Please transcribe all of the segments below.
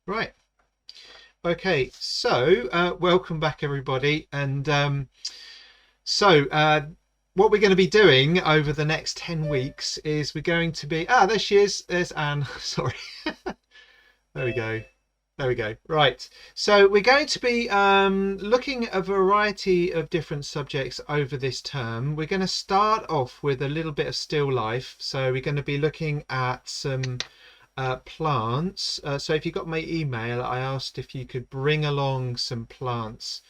Right. Okay. So, welcome back, everybody. And what we're going to be doing over the next 10 weeks is we're going to be. There she is. There's Anne. Sorry. There we go. There we go. Right. So we're going to be looking at a variety of different subjects over this term. We're going to start off with a little bit of still life. So we're going to be looking at some plants. So if you got my email, I asked if you could bring along some plants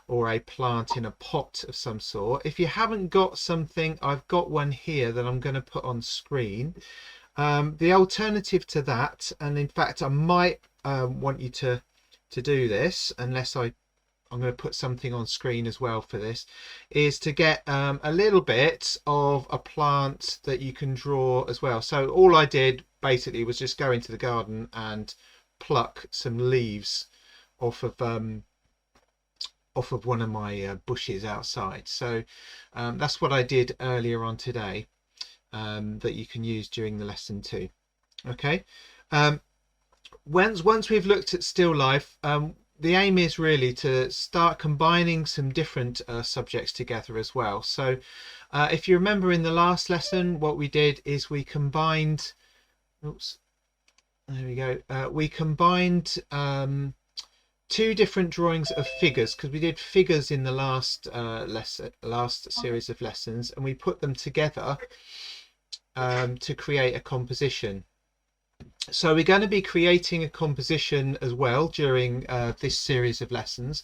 or a plant in a pot of some sort. If you haven't got something, I've got one here that I'm going to put on screen. The alternative to that, and in fact I might want you to do this, unless I'm going to put something on screen as well for this, is to get a little bit of a plant that you can draw as well. So all I did basically was just go into the garden and pluck some leaves off of one of my bushes outside. So that's what I did earlier on today, that you can use during the lesson too. Okay. Once we've looked at still life, the aim is really to start combining some different subjects together as well. So if you remember in the last lesson, what we did is we combined, oops, there we go. We combined two different drawings of figures, because we did figures in the last series of lessons, and we put them together to create a composition. So we're going to be creating a composition as well during this series of lessons.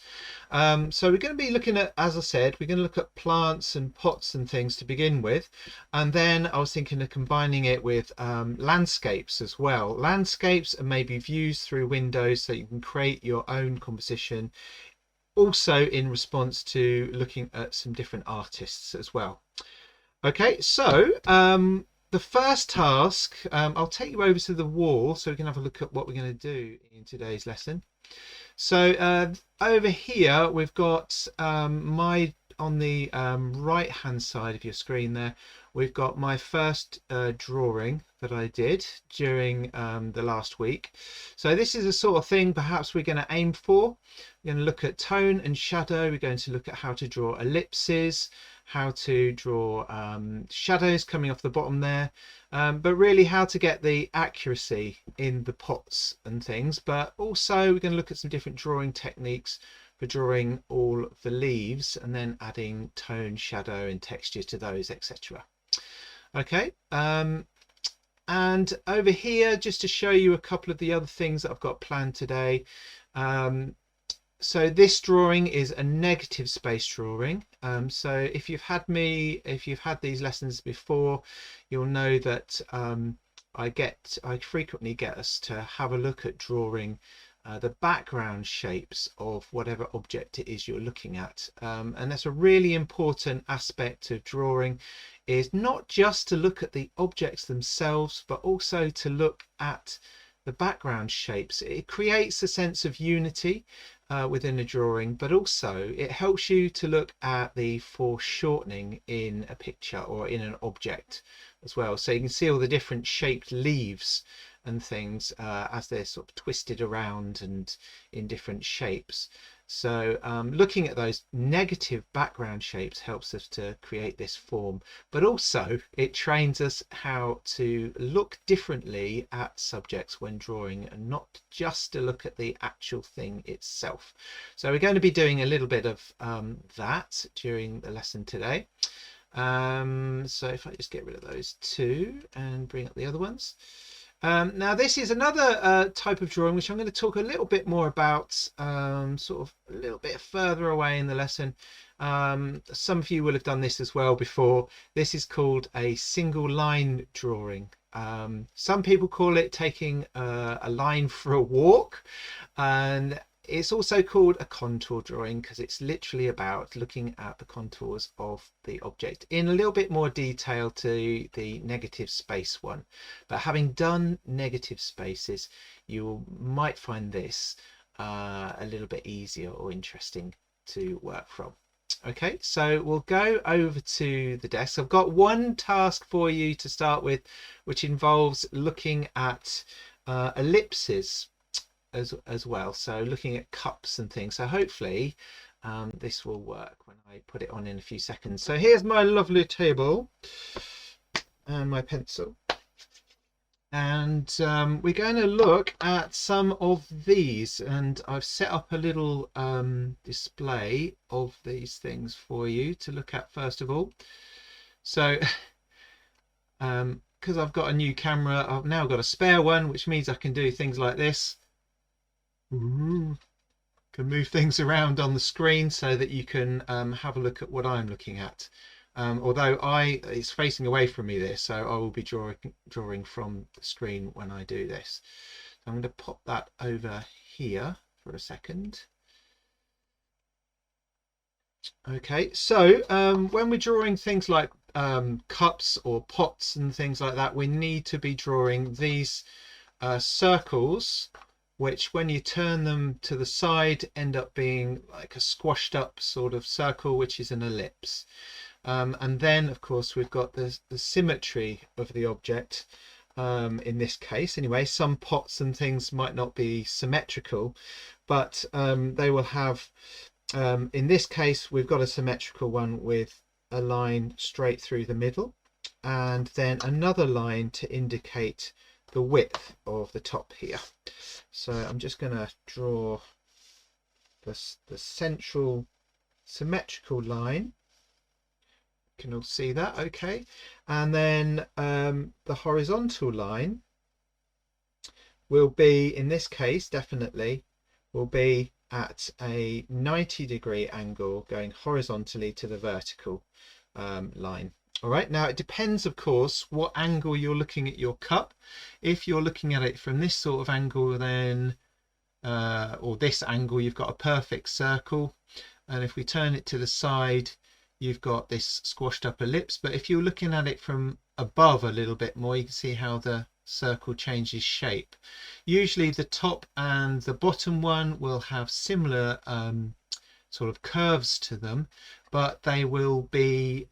So we're going to be looking at, as I said, we're going to look at plants and pots and things to begin with. And then I was thinking of combining it with landscapes as well. Landscapes and maybe views through windows, so you can create your own composition. Also in response to looking at some different artists as well. Okay, so the first task, I'll take you over to the wall so we can have a look at what we're going to do in today's lesson. So over here we've got on the right hand side of your screen there, we've got my first drawing that I did during the last week. So this is a sort of thing perhaps we're going to aim for. We're going to look at tone and shadow. We're going to look at how to draw ellipses, how to draw shadows coming off the bottom there, but really how to get the accuracy in the pots and things. But also we're going to look at some different drawing techniques for drawing all the leaves and then adding tone, shadow and texture to those, etc. Okay, and over here, just to show you a couple of the other things that I've got planned today. So this drawing is a negative space drawing. So if you've had these lessons before, you'll know that I frequently get us to have a look at drawing the background shapes of whatever object it is you're looking at. And that's a really important aspect of drawing, is not just to look at the objects themselves, but also to look at the background shapes. It creates a sense of unity within a drawing, but also it helps you to look at the foreshortening in a picture or in an object as well. So you can see all the different shaped leaves and things as they're sort of twisted around and in different shapes. So looking at those negative background shapes helps us to create this form, but also it trains us how to look differently at subjects when drawing and not just to look at the actual thing itself. So we're going to be doing a little bit of that during the lesson today. So if I just get rid of those two and bring up the other ones. Now this is another type of drawing which I'm going to talk a little bit more about sort of a little bit further away in the lesson. Some of you will have done this as well before. This is called a single line drawing. Some people call it taking a line for a walk, and it's also called a contour drawing because it's literally about looking at the contours of the object in a little bit more detail to the negative space one. But having done negative spaces, you might find this a little bit easier or interesting to work from. Okay, so we'll go over to the desk. I've got one task for you to start with, which involves looking at ellipses. as well. So looking at cups and things. So hopefully this will work when I put it on in a few seconds. So here's my lovely table and my pencil. And we're going to look at some of these, and I've set up a little display of these things for you to look at first of all. So because I've got a new camera, I've now got a spare one, which means I can do things like this. Ooh. Can move things around on the screen so that you can have a look at what I'm looking at. Although it's facing away from me this, so I will be drawing from the screen when I do this. So I'm going to pop that over here for a second. Okay, so when we're drawing things like cups or pots and things like that, we need to be drawing these circles, which when you turn them to the side end up being like a squashed up sort of circle, which is an ellipse. And then of course we've got the symmetry of the object. In this case anyway, some pots and things might not be symmetrical, but they will have, in this case we've got a symmetrical one with a line straight through the middle, and then another line to indicate the width of the top here. So I'm just going to draw the central symmetrical line. You can all see that, okay? And then the horizontal line will be, in this case definitely, will be at a 90-degree angle going horizontally to the vertical line. All right, now it depends, of course, what angle you're looking at your cup. If you're looking at it from this sort of angle, then, or this angle, you've got a perfect circle. And if we turn it to the side, you've got this squashed up ellipse. But if you're looking at it from above a little bit more, you can see how the circle changes shape. Usually the top and the bottom one will have similar sort of curves to them, but they will be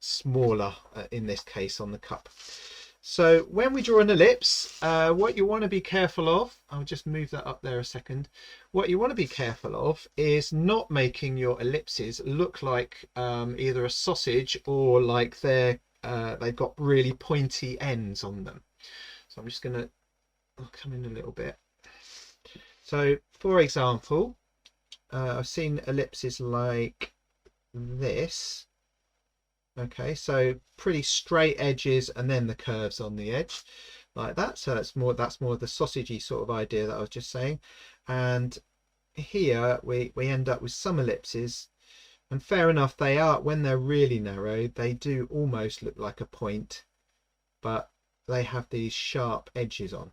smaller in this case on the cup. So when we draw an ellipse, what you want to be careful of, I'll just move that up there a second. What you want to be careful of is not making your ellipses look like either a sausage or like they've got really pointy ends on them. So I'm just going to come in a little bit. So for example, I've seen ellipses like this. Okay, so pretty straight edges and then the curves on the edge like that. So that's more of the sausagey sort of idea that I was just saying. And here we end up with some ellipses, and fair enough, they are, when they're really narrow, they do almost look like a point, but they have these sharp edges on.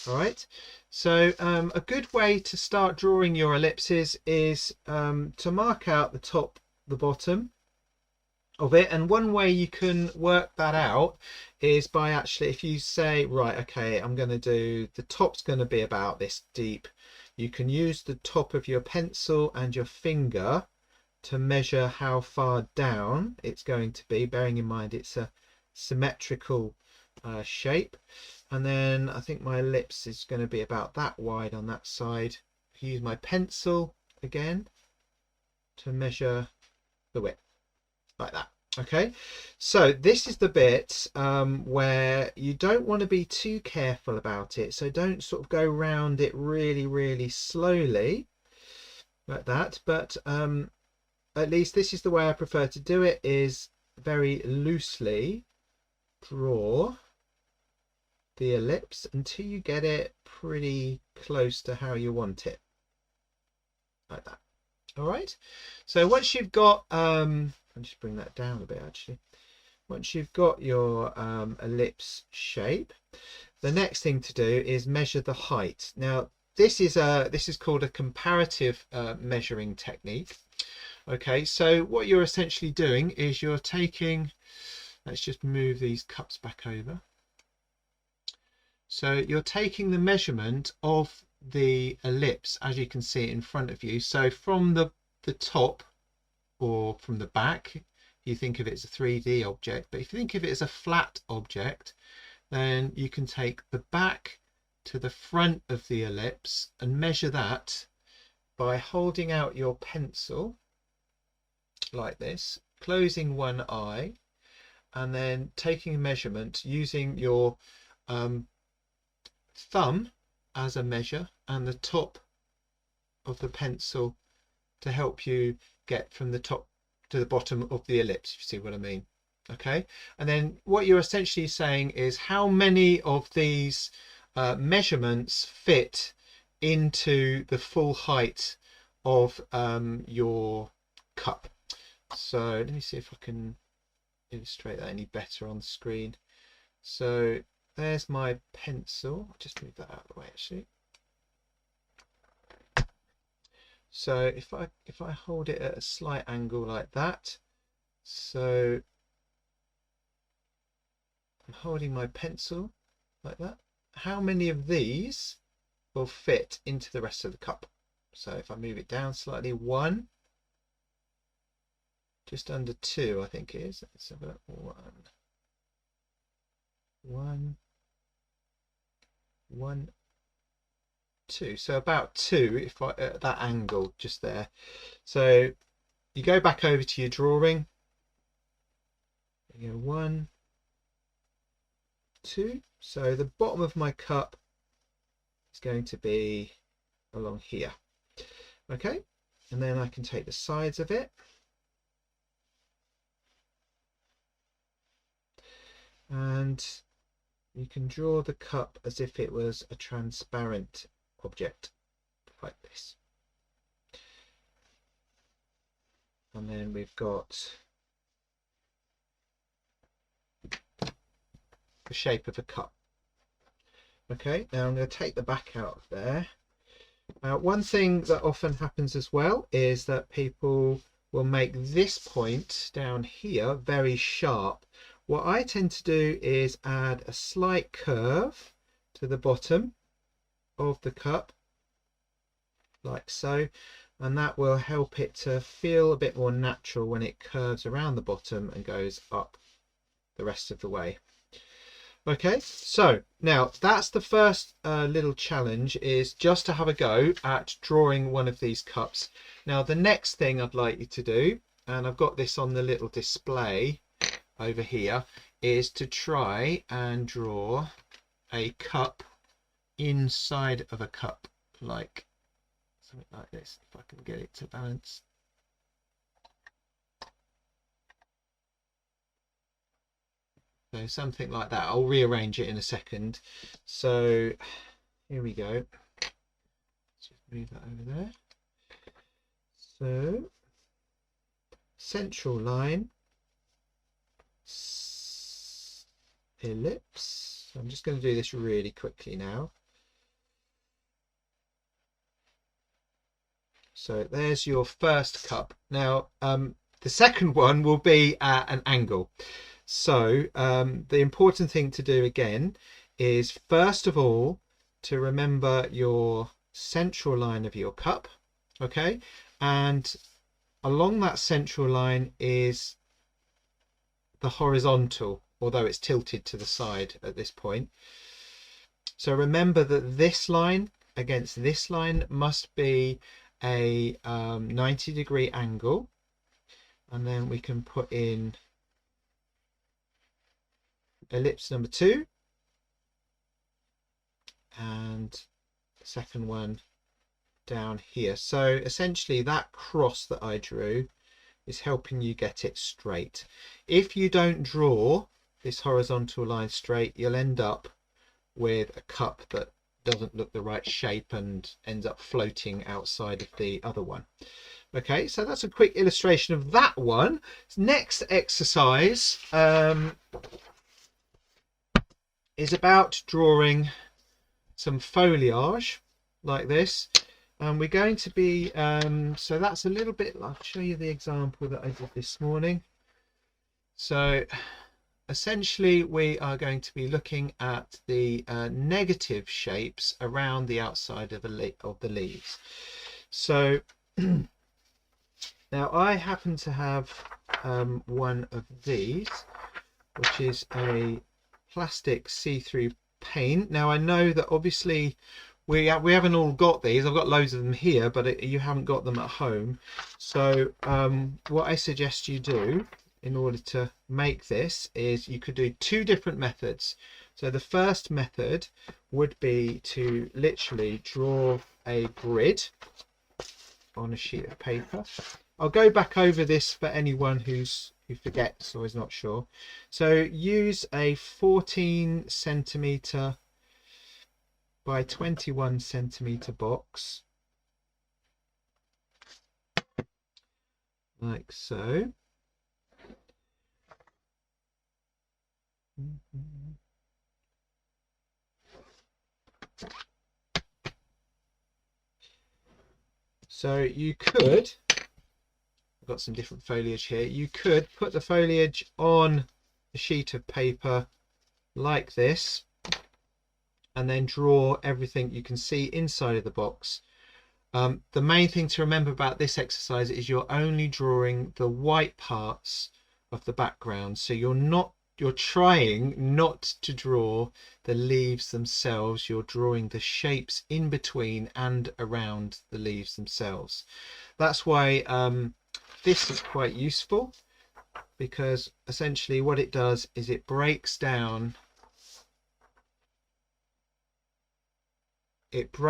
All right, so a good way to start drawing your ellipses is to mark out the top, the bottom of it. And one way you can work that out is by actually, if you say, right, okay, I'm going to do, the top's going to be about this deep, you can use the top of your pencil and your finger to measure how far down it's going to be, bearing in mind it's a symmetrical shape. And then I think my ellipse is going to be about that wide on that side. I use my pencil again to measure the width like that. Okay, so this is the bit where you don't want to be too careful about it, so don't sort of go round it really slowly like that, but at least this is the way I prefer to do it, is very loosely draw the ellipse until you get it pretty close to how you want it, like that. All right, so once you've got I'll just bring that down a bit actually. Once you've got your ellipse shape, the next thing to do is measure the height. Now this is called a comparative measuring technique. Okay, so what you're essentially doing is you're taking, let's just move these cups back over. So you're taking the measurement of the ellipse, as you can see in front of you. So from the top or from the back, you think of it as a 3D object, but if you think of it as a flat object, then you can take the back to the front of the ellipse and measure that by holding out your pencil like this, closing one eye, and then taking a measurement using your thumb as a measure and the top of the pencil to help you get from the top to the bottom of the ellipse, if you see what I mean. Okay, and then what you're essentially saying is how many of these measurements fit into the full height of your cup. So let me see if I can illustrate that any better on the screen. So there's my pencil. I'll just move that out of the way actually. So if I hold it at a slight angle like that, so I'm holding my pencil like that, how many of these will fit into the rest of the cup? So if I move it down slightly, 1, just under 2 I think it is. Let's have a look. 1, 2, so about 2 if I at that angle just there. So you go back over to your drawing, you go 1, 2, so the bottom of my cup is going to be along here. Okay, and then I can take the sides of it and you can draw the cup as if it was a transparent object like this. And then we've got the shape of a cup. Okay, now I'm going to take the back out of there. One thing that often happens as well is that people will make this point down here very sharp. What I tend to do is add a slight curve to the bottom of the cup, like so, and that will help it to feel a bit more natural when it curves around the bottom and goes up the rest of the way. Okay, so now that's the first little challenge, is just to have a go at drawing one of these cups. Now the next thing I'd like you to do, and I've got this on the little display over here, is to try and draw a cup inside of a cup, like something like this, if I can get it to balance. So something like that. I'll rearrange it in a second. So here we go. Let's just move that over there. So central line, ellipse. I'm just going to do this really quickly now. So there's your first cup. Now the second one will be at an angle. So the important thing to do again is first of all to remember your central line of your cup, okay, and along that central line is the horizontal, although it's tilted to the side at this point. So remember that this line against this line must be a 90-degree angle, and then we can put in ellipse number 2 and the second one down here. So essentially that cross that I drew is helping you get it straight. If you don't draw this horizontal line straight, you'll end up with a cup that doesn't look the right shape and ends up floating outside of the other one. Okay, so that's a quick illustration of that one. Next exercise is about drawing some foliage like this, and we're going to be so that's a little bit, I'll show you the example that I did this morning. So essentially we are going to be looking at the negative shapes around the outside of the leaves. So now I happen to have one of these, which is a plastic see-through paint. Now I know that obviously we haven't all got these. I've got loads of them here, but you haven't got them at home. So what I suggest you do in order to make this is you could do two different methods. So the first method would be to literally draw a grid on a sheet of paper. I'll go back over this for anyone who forgets or is not sure. So use a 14 centimeter by 21 centimeter box, like so. So you could, I've got some different foliage here, you could put the foliage on a sheet of paper like this and then draw everything you can see inside of the box. The main thing to remember about this exercise is you're only drawing the white parts of the background, so you're trying not to draw the leaves themselves. You're drawing the shapes in between and around the leaves themselves. That's why this is quite useful, because essentially what it does is it breaks down the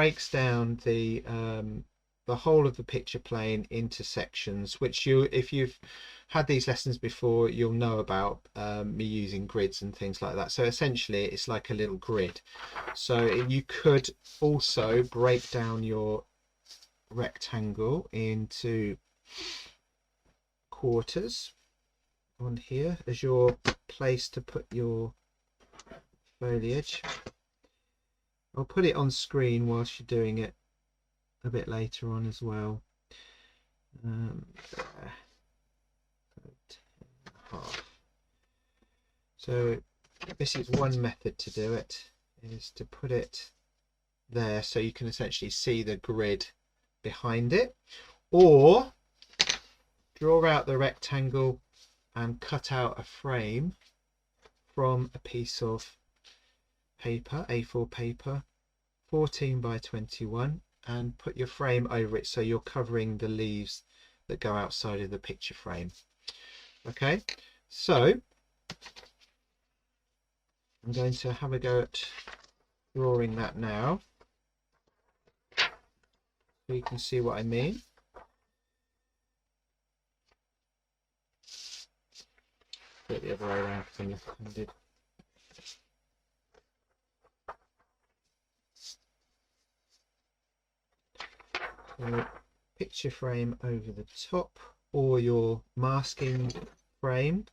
whole of the picture plane into sections, which if you've had these lessons before, you'll know about me using grids and things like that. So essentially it's like a little grid. So you could also break down your rectangle into quarters on here as your place to put your foliage. I'll put it on screen whilst you're doing it a bit later on as well. So this is one method to do it, is to put it there so you can essentially see the grid behind it, or draw out the rectangle and cut out a frame from a piece of paper, A4 paper, 14 by 21, and put your frame over it so you're covering the leaves that go outside of the picture frame. Okay, so I'm going to have a go at drawing that now so you can see what I mean. Do it the other way around because I'm left-handed. So picture frame over the top, or your masking frame,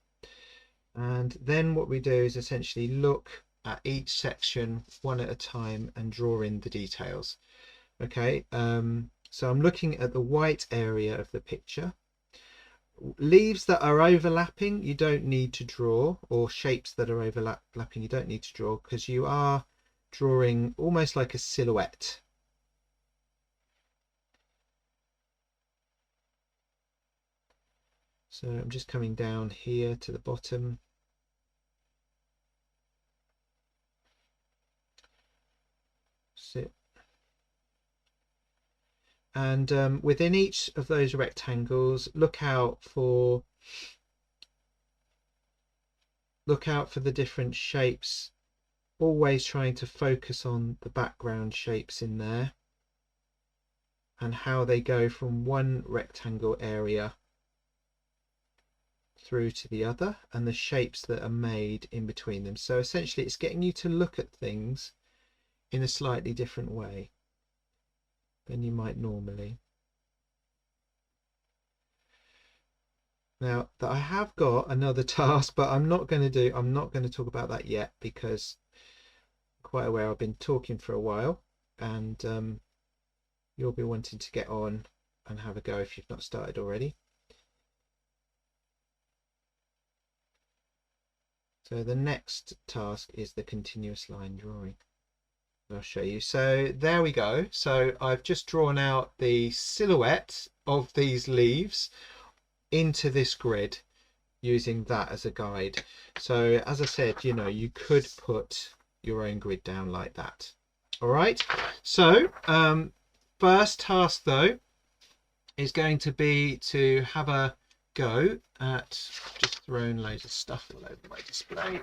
and then what we do is essentially look at each section one at a time and draw in the details. Okay, so I'm looking at the white area of the picture. Leaves that are overlapping you don't need to draw, or shapes that are overlapping you don't need to draw, because you are drawing almost like a silhouette. So I'm just coming down here to the bottom. Sit. And within each of those rectangles, look out for the different shapes, always trying to focus on the background shapes in there and how they go from one rectangle area through to the other, and the shapes that are made in between them. So essentially it's getting you to look at things in a slightly different way than you might normally. Now that I have got another task, but I'm not going to talk about that yet, because I'm quite aware I've been talking for a while, and you'll be wanting to get on and have a go if you've not started already. So the next task is the continuous line drawing. I'll show you. So there we go. So I've just drawn out the silhouette of these leaves into this grid using that as a guide. So as I said, you know, you could put your own grid down like that. All right, so first task though is going to be to have a go at just throwing loads of stuff all over my display.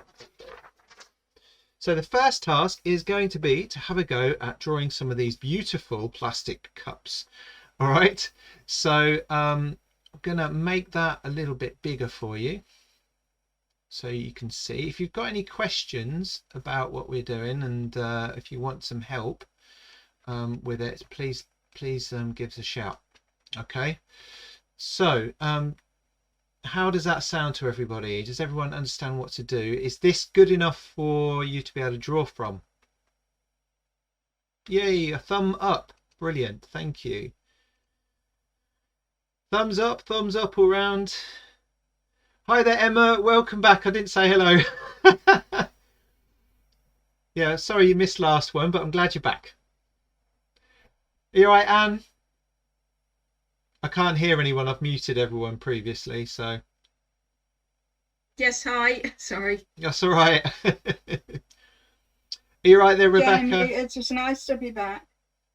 So the first task is going to be to have a go at drawing some of these beautiful plastic cups. All right, so I'm gonna make that a little bit bigger for you so you can see. If you've got any questions about what we're doing, and if you want some help with it, please give us a shout. Okay, so how does that sound to everybody? Does everyone understand what to do? Is this good enough for you to be able to draw from? Yay, a thumb up. Brilliant, thank you. Thumbs up all round. Hi there, Emma, welcome back. I didn't say hello. Yeah, sorry you missed last one, but I'm glad you're back. Are you all right, Anne? I can't hear anyone. I've muted everyone previously, so. Yes, hi. Sorry. That's all right. Are you right there, Rebecca? Jamie, it's just nice to be back.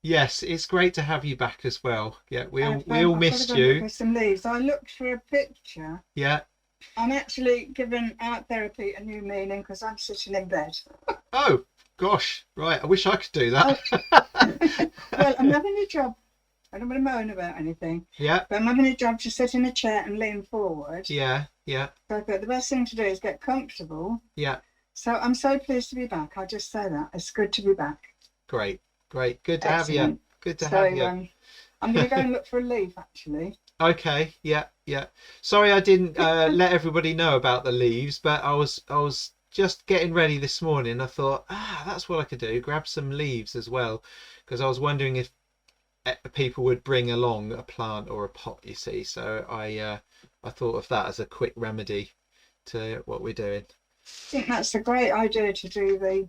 Yes, it's great to have you back as well. Yeah, we all missed you. For some leaves. I looked for a picture. Yeah. I'm actually giving art therapy a new meaning because I'm sitting in bed. Oh gosh, right. I wish I could do that. Well, I'm having a job. I don't want to moan about anything. Yeah. But I'm having a job to sit in a chair and lean forward. Yeah, yeah. So I thought the best thing to do is get comfortable. Yeah. So I'm so pleased to be back. I'll just say that. It's good to be back. Great. Good to have you. Good to have you. I'm going to go and look for a leaf, actually. Okay. Yeah. Sorry I didn't let everybody know about the leaves, but I was just getting ready this morning. I thought, that's what I could do. Grab some leaves as well, because I was wondering if people would bring along a plant or a pot, you see. So I thought of that as a quick remedy to what we're doing. I think that's a great idea to do the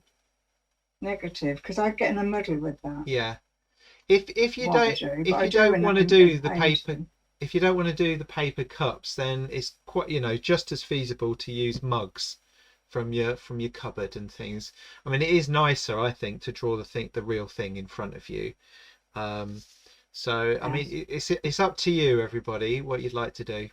negative, because I get in a muddle with that. Yeah. If you don't want to do the paper, if you don't want to do the paper cups, then it's quite, just as feasible to use mugs from your cupboard and things. I mean, it is nicer, I think, to draw the real thing in front of you. So yes. I mean, it's up to you, everybody, what you'd like to do.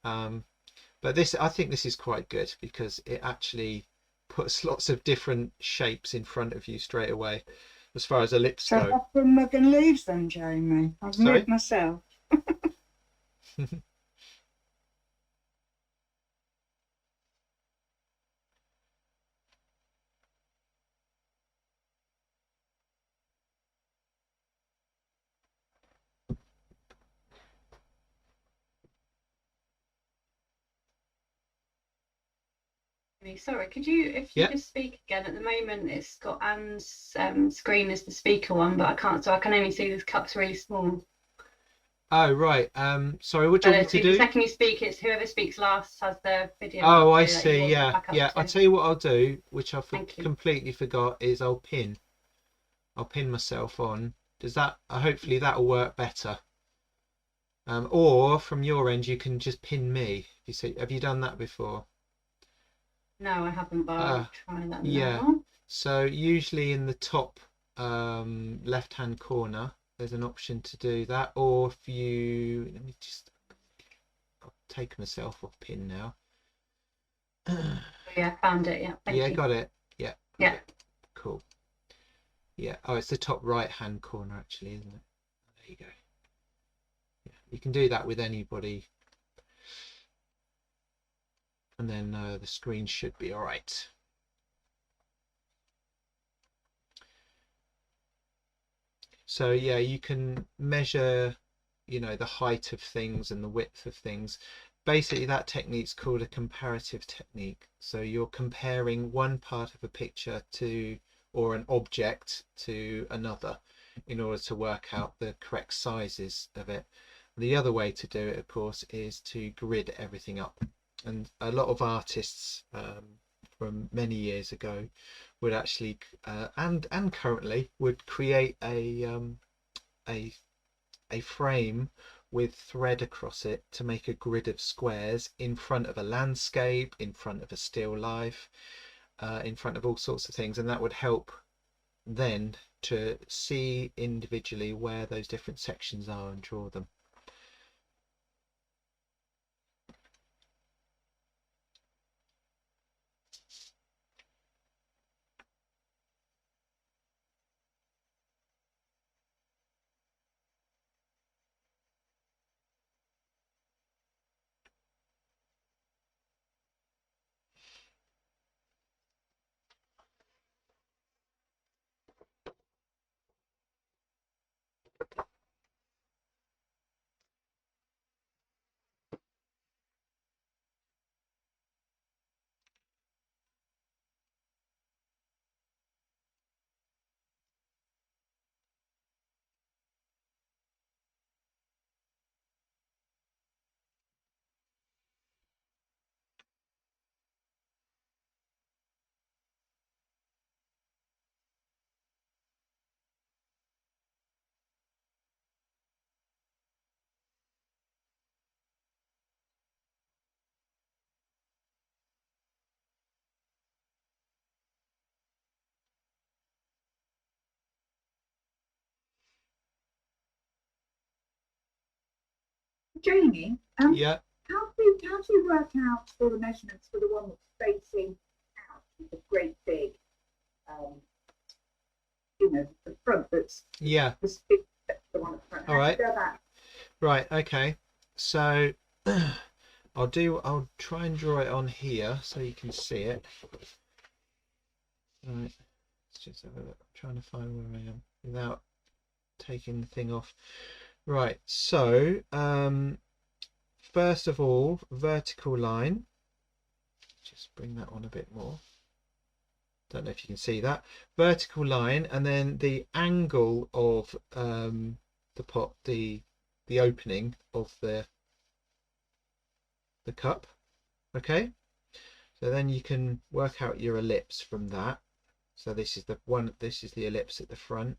But I think this is quite good because it actually puts lots of different shapes in front of you straight away, as far as ellipse go. So I've been mugging leaves then, Jamie. I've moved myself. Sorry, could you, if you just speak again? At the moment, it's got Anne's screen as the speaker one, but I can't, so I can only see the cups really small. Oh right. Sorry, what do you want me to do? The second you speak, it's whoever speaks last has their video. Oh, I see. Yeah. I'll tell you what I'll do, which I completely forgot, is I'll pin myself on. Does that? Hopefully that'll work better. Or from your end, you can just pin me. You see, have you done that before? No, I haven't, but I'll try that now. Yeah. So usually in the top left-hand corner, there's an option to do that. Or if you, let me just, I'll take myself off pin now. Yeah, found it. Yeah. Thank you. Got it. Yeah. Yeah. Cool. Yeah. Oh, it's the top right-hand corner actually, isn't it? There you go. Yeah. You can do that with anybody. And then the screen should be all right. So yeah, you can measure, the height of things and the width of things. Basically, that technique's called a comparative technique. So you're comparing one part of a picture or an object to another in order to work out the correct sizes of it. The other way to do it, of course, is to grid everything up. And a lot of artists from many years ago would actually and currently would create a frame with thread across it to make a grid of squares in front of a landscape, in front of a still life, in front of all sorts of things, and that would help then to see individually where those different sections are and draw them. Jamie, Yeah. how do you work out all the measurements for the one that's facing out, the great big, the front that's Yeah. the big, the one at the front? All right. How do you do that? Right. Okay. So I'll try and draw it on here so you can see it. Right. Let's just have a look. I'm trying to find where I am without taking the thing off. Right. So first of all, vertical line. Just bring that on a bit more. Don't know if you can see that. Vertical line, and then the angle of the pot, the opening of the cup. Okay, so then you can work out your ellipse from that. So this is the one, this is the ellipse at the front.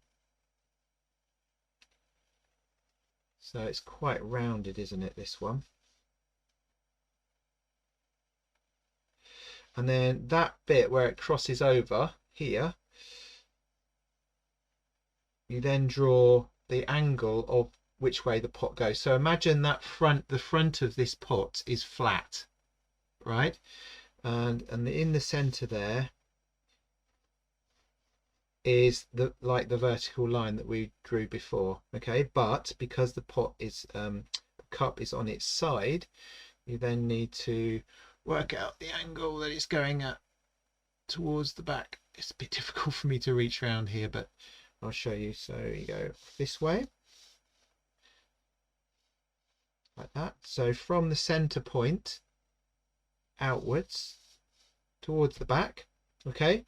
So it's quite rounded, isn't it, this one? And then that bit where it crosses over here, you then draw the angle of which way the pot goes. So imagine that the front of this pot is flat, right? And in the center there is the vertical line that we drew before. Okay, but because the pot is the cup is on its side, you then need to work out the angle that it's going at towards the back. It's a bit difficult for me to reach around here, but I'll show you. So you go this way, like that. So from the center point outwards towards the back. Okay,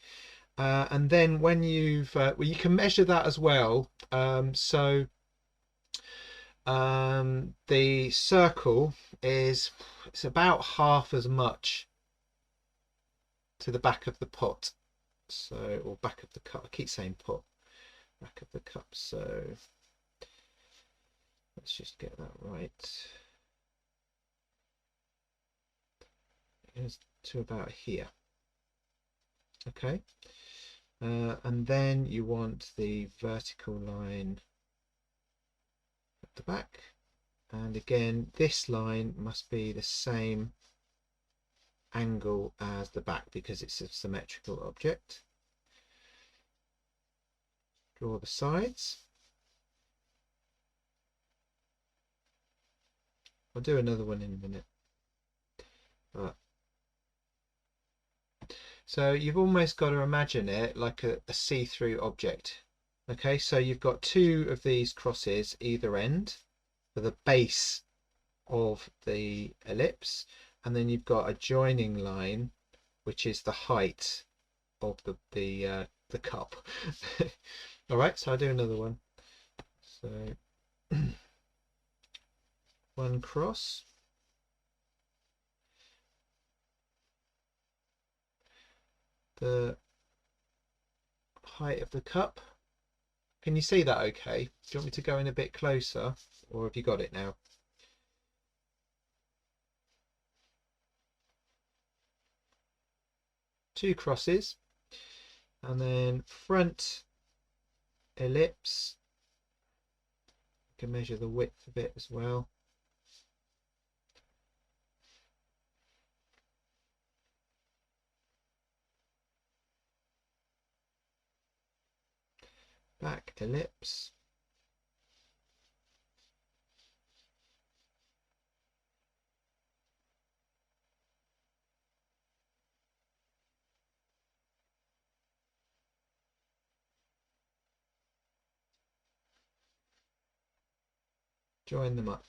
and then when you've well, you can measure that as well. So the circle it's about half as much to the back of the pot, so, or back of the cup. I keep saying pot, back of the cup. So let's just get that right. It's to about here. Okay, and then you want the vertical line at the back, and again this line must be the same angle as the back because it's a symmetrical object. Draw the sides. I'll do another one in a minute. So you've almost got to imagine it like a see-through object. Okay, so you've got two of these crosses either end for the base of the ellipse, and then you've got a joining line which is the height of the cup. All right, so I'll do another one. So one cross, the height of the cup. Can you see that okay? Do you want me to go in a bit closer, or have you got it now? 2 crosses, and then front ellipse. You can measure the width of it as well. Back ellipse. Join them up.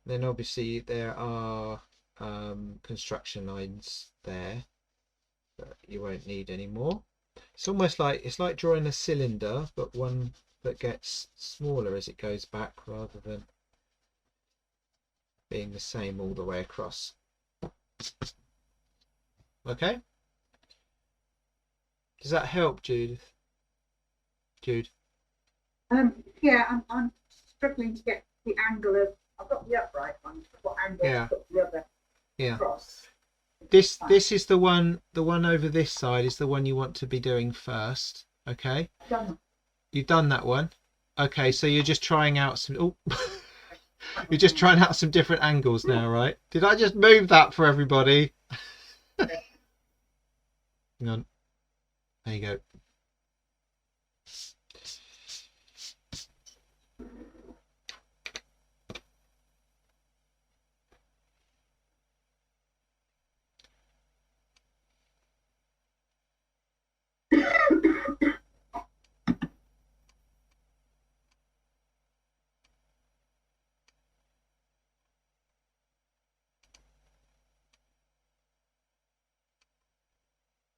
Then obviously there are construction lines there that you won't need anymore. It's almost like drawing a cylinder, but one that gets smaller as it goes back rather than being the same all the way across. Okay, does that help, Judith? Jude? Yeah, I'm struggling to get the angle of. I've got the upright one. What angle Yeah. to put the other Yeah. across? This is the one over this side is the one you want to be doing first. Okay, Done. you've done that one. Okay, so you're just trying out some. Oh, you're just trying out some different angles now, right? Did I just move that for everybody? Hang on. There you go.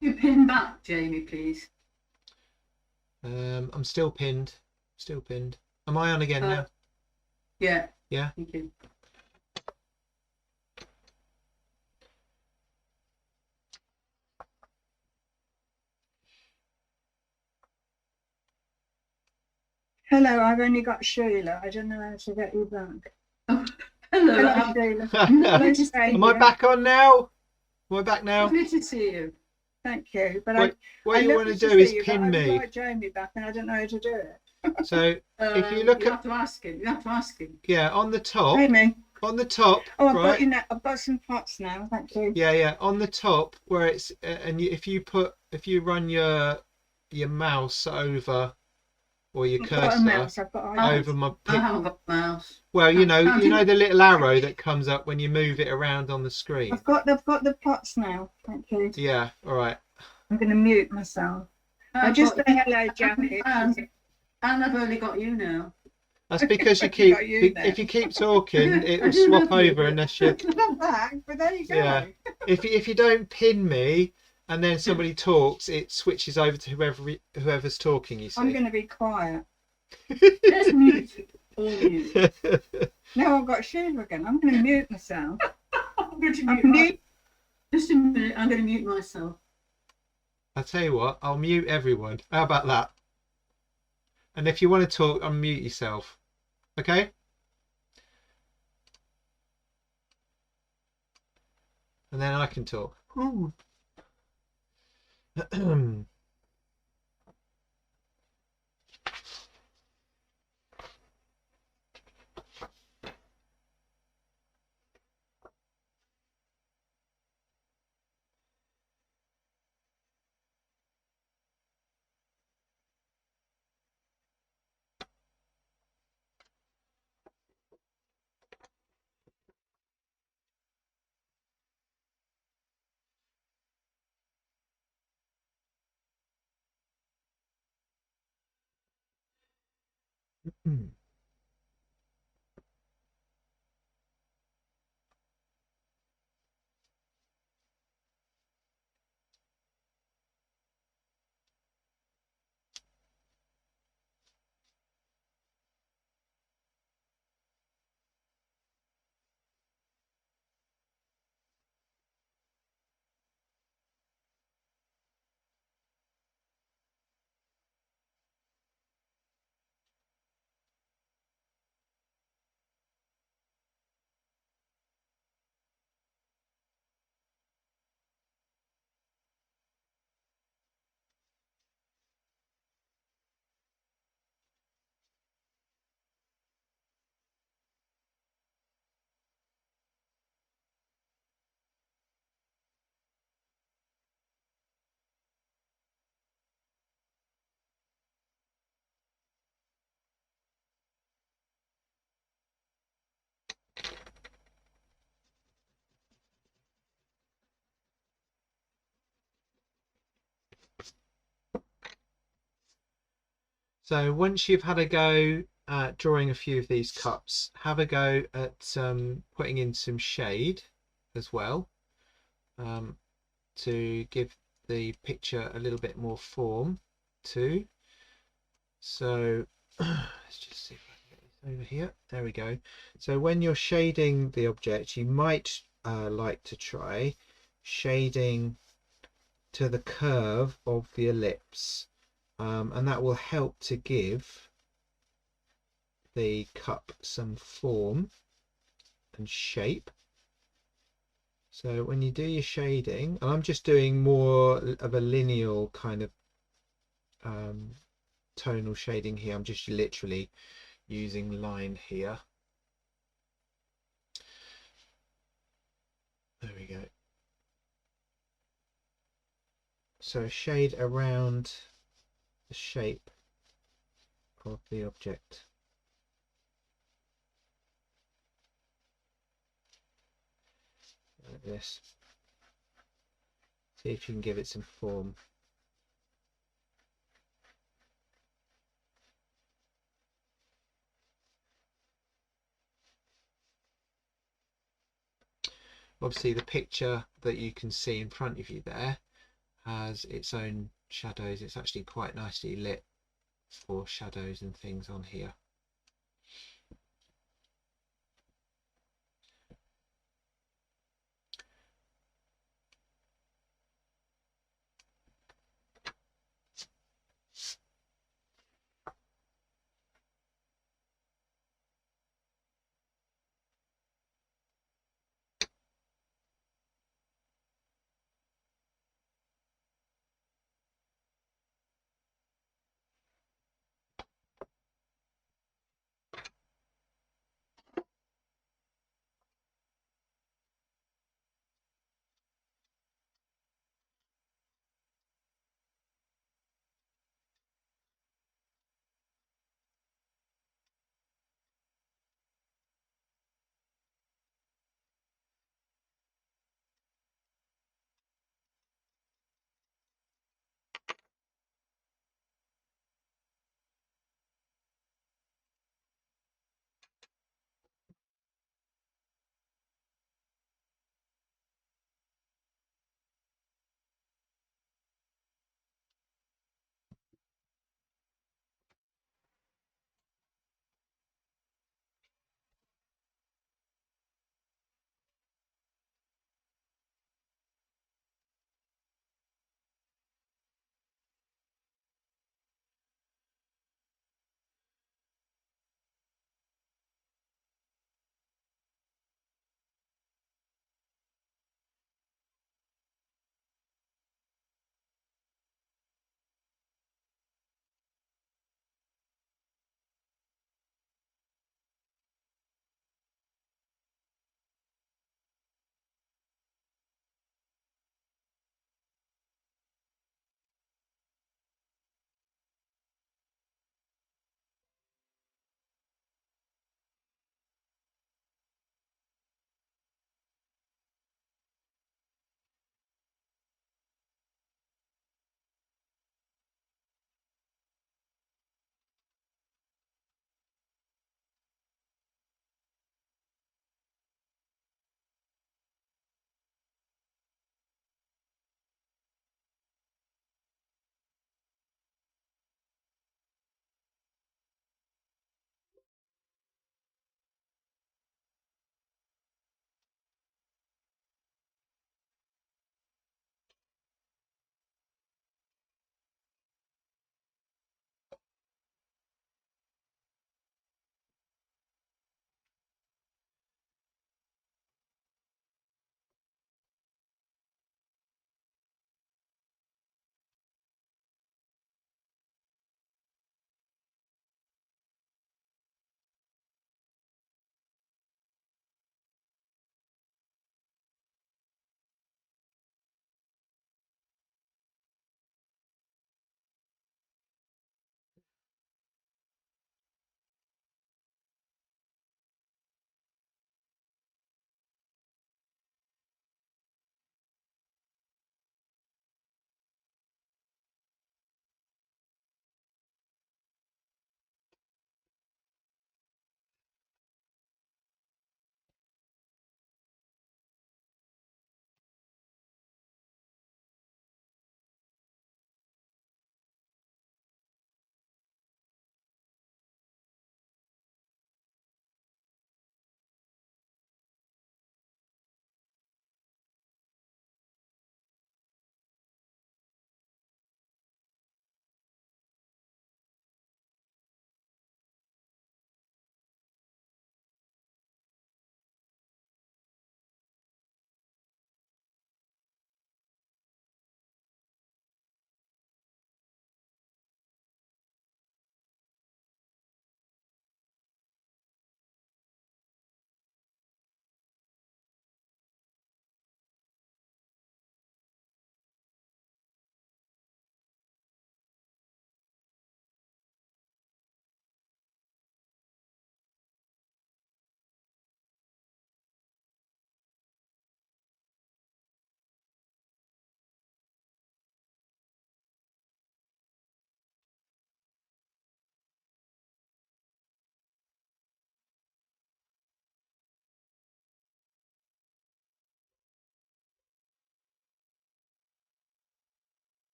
You pin back, Jamie, please. I'm still pinned. Still pinned. Am I on again now? Yeah. Yeah. Thank you. Hello, I've only got Sheila. I don't know how to get you back. Oh, hello. Hello, Sheila. Lovely to see Am I you. back on now? Am I back now? Lovely to see you. Thank you. But What I you love want to to do is see you, pin but I would me. like Jamie back, and I don't know how to do it. So if you look you at have to ask him. You have to ask him. yeah, on the top, Jamie. on the top, Oh, I've right? got you now. I've got some pots now. Thank you. Yeah, on the top where it's and if you run your mouse over or your I've got a cursor mouse. I've got over my I haven't got a mouse. well, you know Can't the little arrow that comes up when you move it around on the screen. I've got the pots now. Thank you. Yeah, all right. I'm going to mute myself. I I've just got- say hello, Jackie. And I've only got you now. That's because you I've keep got you then. if you keep talking, I it'll do swap love you, over but- unless you I'm back, but there you go. Yeah. if you don't pin me and then somebody talks, it switches over to whoever's talking. You see. I'm going to be quiet. Let's mute. All mute. Now I've got Sheila again. I'm going to mute myself. I'm going to I'm mute. mute. Just a minute. I'm going to mute myself. I'll tell you what, I'll mute everyone. How about that? And if you want to talk, unmute yourself. Okay? And then I can talk. Ooh. So once you've had a go at drawing a few of these cups, have a go at putting in some shade as well, to give the picture a little bit more form too. So let's just see if I can get this over here. There we go. So when you're shading the object, you might like to try shading to the curve of the ellipse, and that will help to give the cup some form and shape. So when you do your shading, and I'm just doing more of a lineal kind of tonal shading here, I'm just literally using line here. There we go. So shade around the shape of the object. Like this. See if you can give it some form. Obviously the picture that you can see in front of you there has its own shadows. It's actually quite nicely lit for shadows and things on here.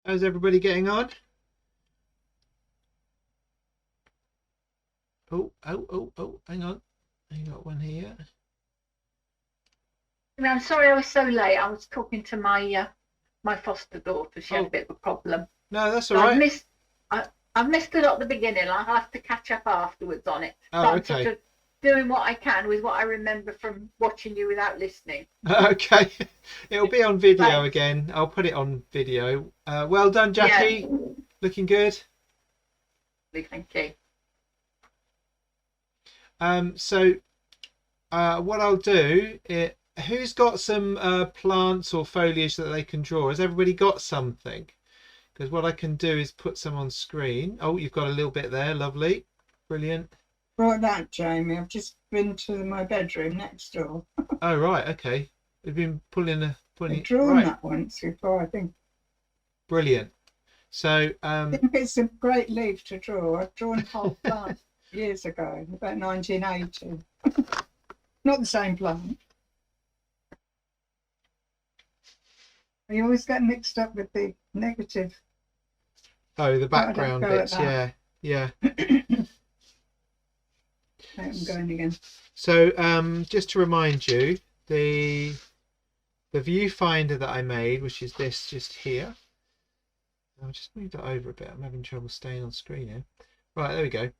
How's everybody getting on? Oh, hang on. I got one here. I'm sorry I was so late. I was talking to my my foster daughter. She had a bit of a problem. No, that's So all right. I've missed it at the beginning. I'll have to catch up afterwards on it. Oh, So I'm okay. sort of doing what I can with what I remember from watching you without listening. Okay. It'll be on video Thanks. again. I'll put it on video. Well done, Jackie. Yeah. Looking good. Thank you. So what I'll do, who's got some plants or foliage that they can draw? Has everybody got something? Because what I can do is put some on screen. Oh, you've got a little bit there. Lovely. Brilliant. Right that, Jamie. I've just been to my bedroom next door. Oh, right. Okay. We've been I've drawn right. that once before, I think. Brilliant. So I think it's a great leaf to draw. I've drawn a whole plant years ago, about 1980. Not the same plant. I always get mixed up with the negative. oh, the background go at bits. that. Yeah. I'm going again. So just to remind you, the viewfinder that I made, which is this just here. I'll just move that over a bit. I'm having trouble staying on screen here. Right, there we go.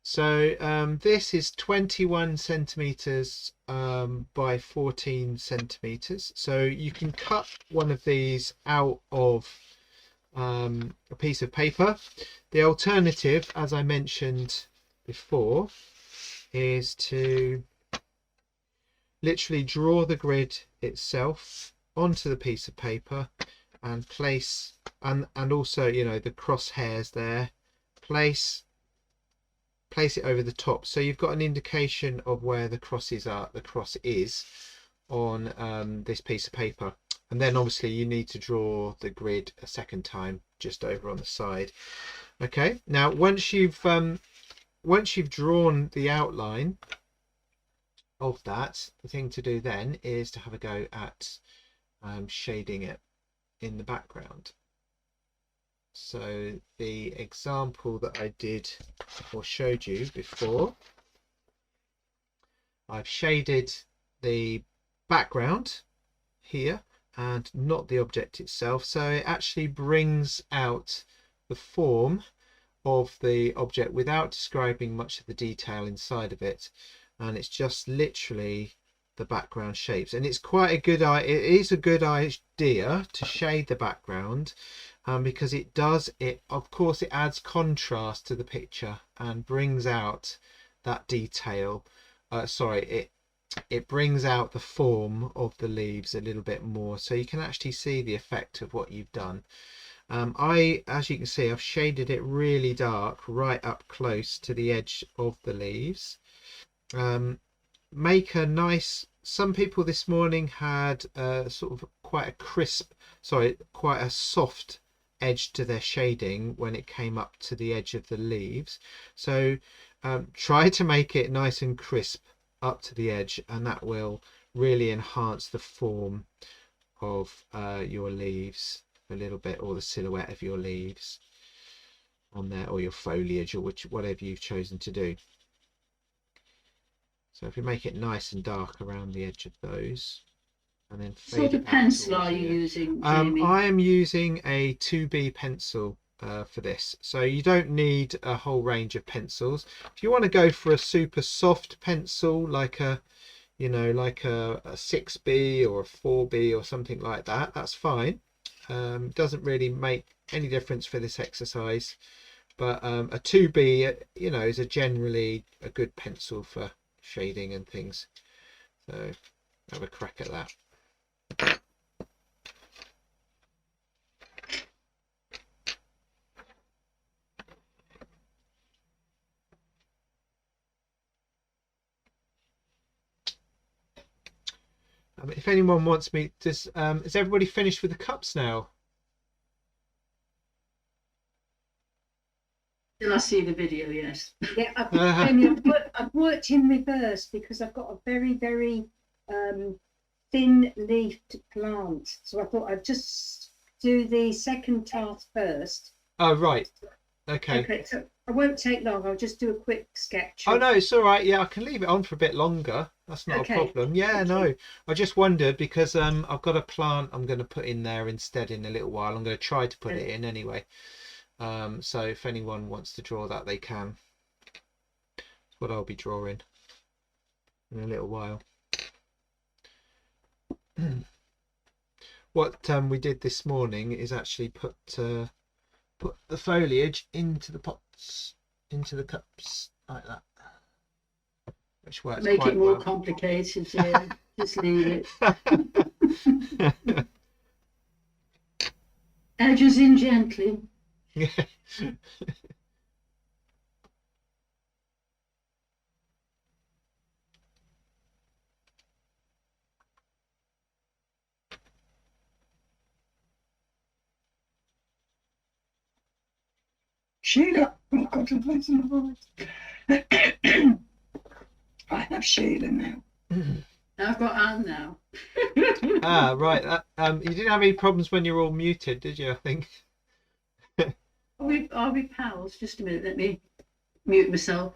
So this is 21 centimeters by 14 centimeters. So you can cut one of these out of a piece of paper. The alternative, as I mentioned before, is to literally draw the grid itself onto the piece of paper and place, and also, you know, the crosshairs there, place it over the top, so you've got an indication of where the crosses are. The cross is on this piece of paper, and then obviously you need to draw the grid a second time just over on the side. Okay, now once you've drawn the outline of that, the thing to do then is to have a go at shading it in the background. So the example that I did or showed you before, I've shaded the background here and not the object itself, so it actually brings out the form of the object without describing much of the detail inside of it, and it's just literally the background shapes. And it's quite a good it is a good idea to shade the background, because it of course it adds contrast to the picture and brings out that detail. It brings out the form of the leaves a little bit more, so you can actually see the effect of what you've done. As you can see, I've shaded it really dark right up close to the edge of the leaves. Make a nice, some people this morning had sort of quite a soft edge to their shading when it came up to the edge of the leaves, so try to make it nice and crisp up to the edge, and that will really enhance the form of your leaves a little bit, or the silhouette of your leaves on there, or your foliage, or whatever you've chosen to do. So if you make it nice and dark around the edge of those, and then fade What sort it of out pencil towards are you here. using, Jamie? I am using a 2B pencil for this, so you don't need a whole range of pencils. If you want to go for a super soft pencil, like a 6B or a 4B or something like that, that's fine. Doesn't really make any difference for this exercise, but a 2B, is generally a good pencil for shading and things. So have a crack at that. If anyone wants me, is everybody finished with the cups now? Till I see the video, yes. Yeah, I've worked in reverse because I've got a very, very thin leafed plant. So I thought I'd just do the second task first. Oh, right. Okay. Okay, so I won't take long. I'll just do a quick sketch. Oh, no, it's all right. Yeah, I can leave it on for a bit longer. That's not Okay. a problem. Yeah, no. I just wondered because I've got a plant I'm going to put in there instead in a little while. I'm going to try to put it in anyway. So if anyone wants to draw that, they can. That's what I'll be drawing in a little while. What we did this morning is actually put the foliage into the pots, into the cups like that, which works Make quite it more well. complicated, yeah. Just leave it. Edges in gently. Yeah. Sheila, oh God, the place in the voice. I have Sheila now. I've got Anne now. Ah, right. You didn't have any problems when you were all muted, did you? I think. Are we pals? Just a minute, let me mute myself.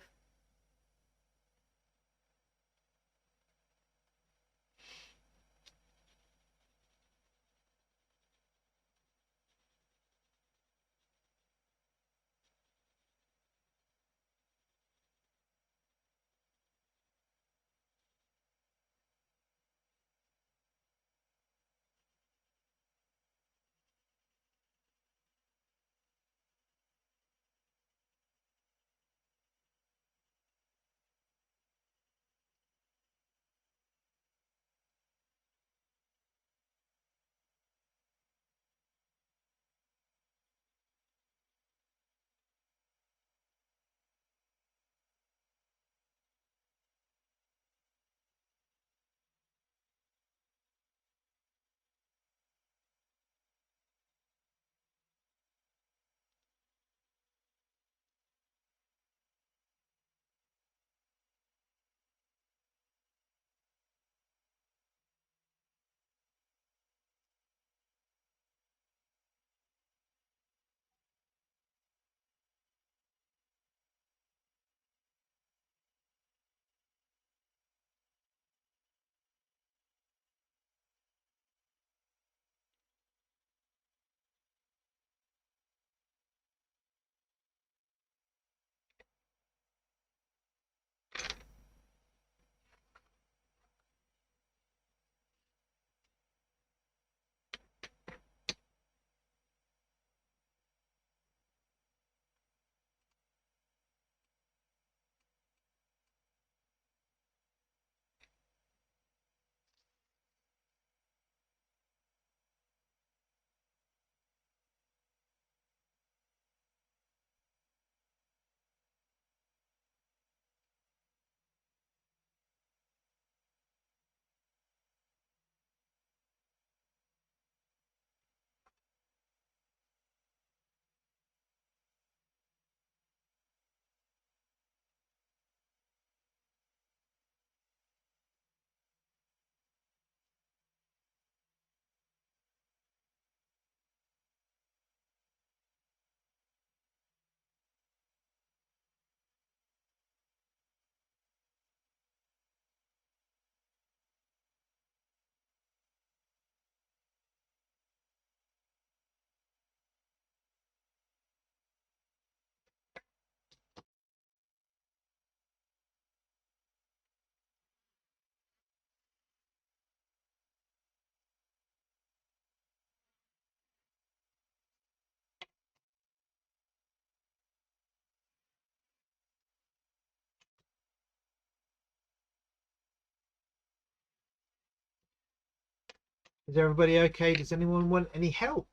Is everybody okay? Does anyone want any help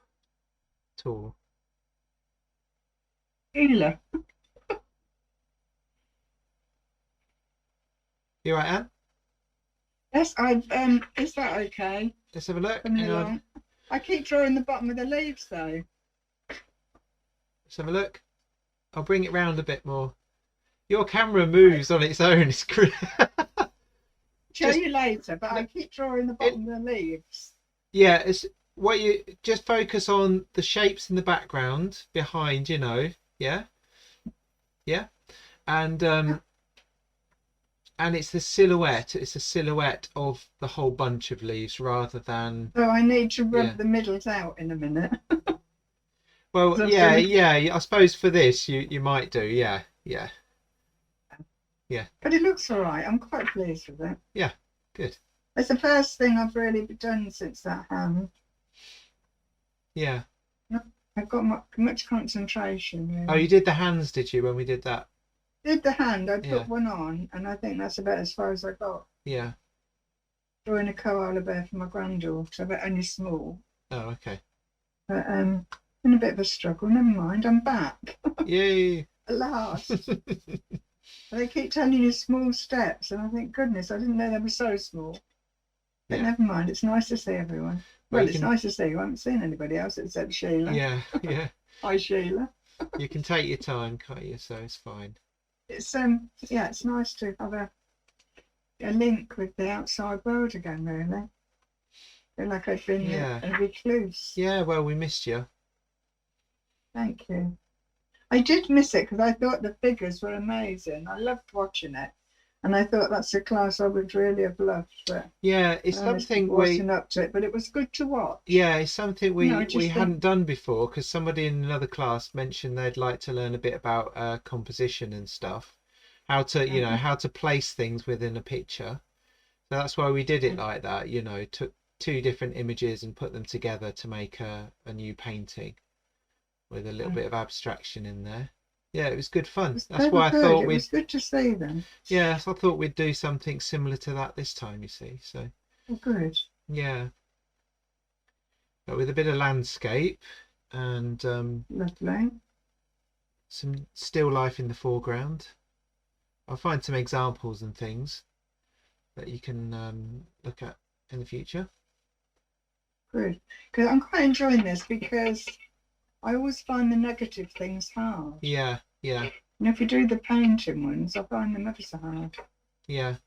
at all? Sheila. You right, Anne? Yes, is that okay? Let's have a look. Coming Hang on. along. I keep drawing the bottom of the leaves though. Let's have a look. I'll bring it round a bit more. Your camera moves on its own. It's great. Show you later, but I keep drawing the bottom of the leaves. Yeah, what you just focus on the shapes in the background behind, you know, yeah, yeah, and it's the silhouette. It's a silhouette of the whole bunch of leaves rather than. So I need to rub Yeah. the middles out in a minute. Well, So yeah, really- yeah. I suppose for this, you might do, yeah, yeah, But it looks all right. I'm quite pleased with it. good, It's the first thing I've really done since that hand. yeah. I've got much concentration. Really. Oh, you did the hands, did you, when we did that? Did the hand. I put Yeah. one on, and I think that's about as far as I got. Yeah. Drawing a koala bear for my granddaughter, but only small. Oh, okay. But been a bit of a struggle. Never mind. I'm back Yay. at last. They keep telling you small steps, and I think, goodness, I didn't know they were so small. But Yeah. never mind. It's nice to see everyone. Well, Well, you it's can- nice to see you. I haven't seen anybody else except Sheila. Yeah, yeah. Hi, Sheila. You can take your time, can't you? So it's fine. It's yeah, it's nice to have a link with the outside world again. Really, feel like I've been Yeah. a recluse. Yeah. Well, we missed you. Thank you. I did miss it because I thought the figures were amazing. I loved watching it, and I thought that's a class I would really have loved. But Yeah, it's something we. wasn't up to it. But it was good to watch. Yeah, it's something we No, I just we think- hadn't done before because somebody in another class mentioned they'd like to learn a bit about composition and stuff, how to Mhm. how to place things within a picture. So that's why we did it Mhm. like that. You know, took two different images and put them together to make a new painting with a little Mm. bit of abstraction in there. Yeah, it was good fun. It was That's very why I good. thought It we'd was good to see them. yeah, so I thought we'd do something similar to that this time. You see, so Oh, good. yeah, but with a bit of landscape and Lovely. some still life in the foreground. I'll find some examples and things that you can look at in the future. Good. Because I'm quite enjoying this because I always find the negative things hard. Yeah, yeah, And if you do the painting ones, I find them ever so hard. yeah,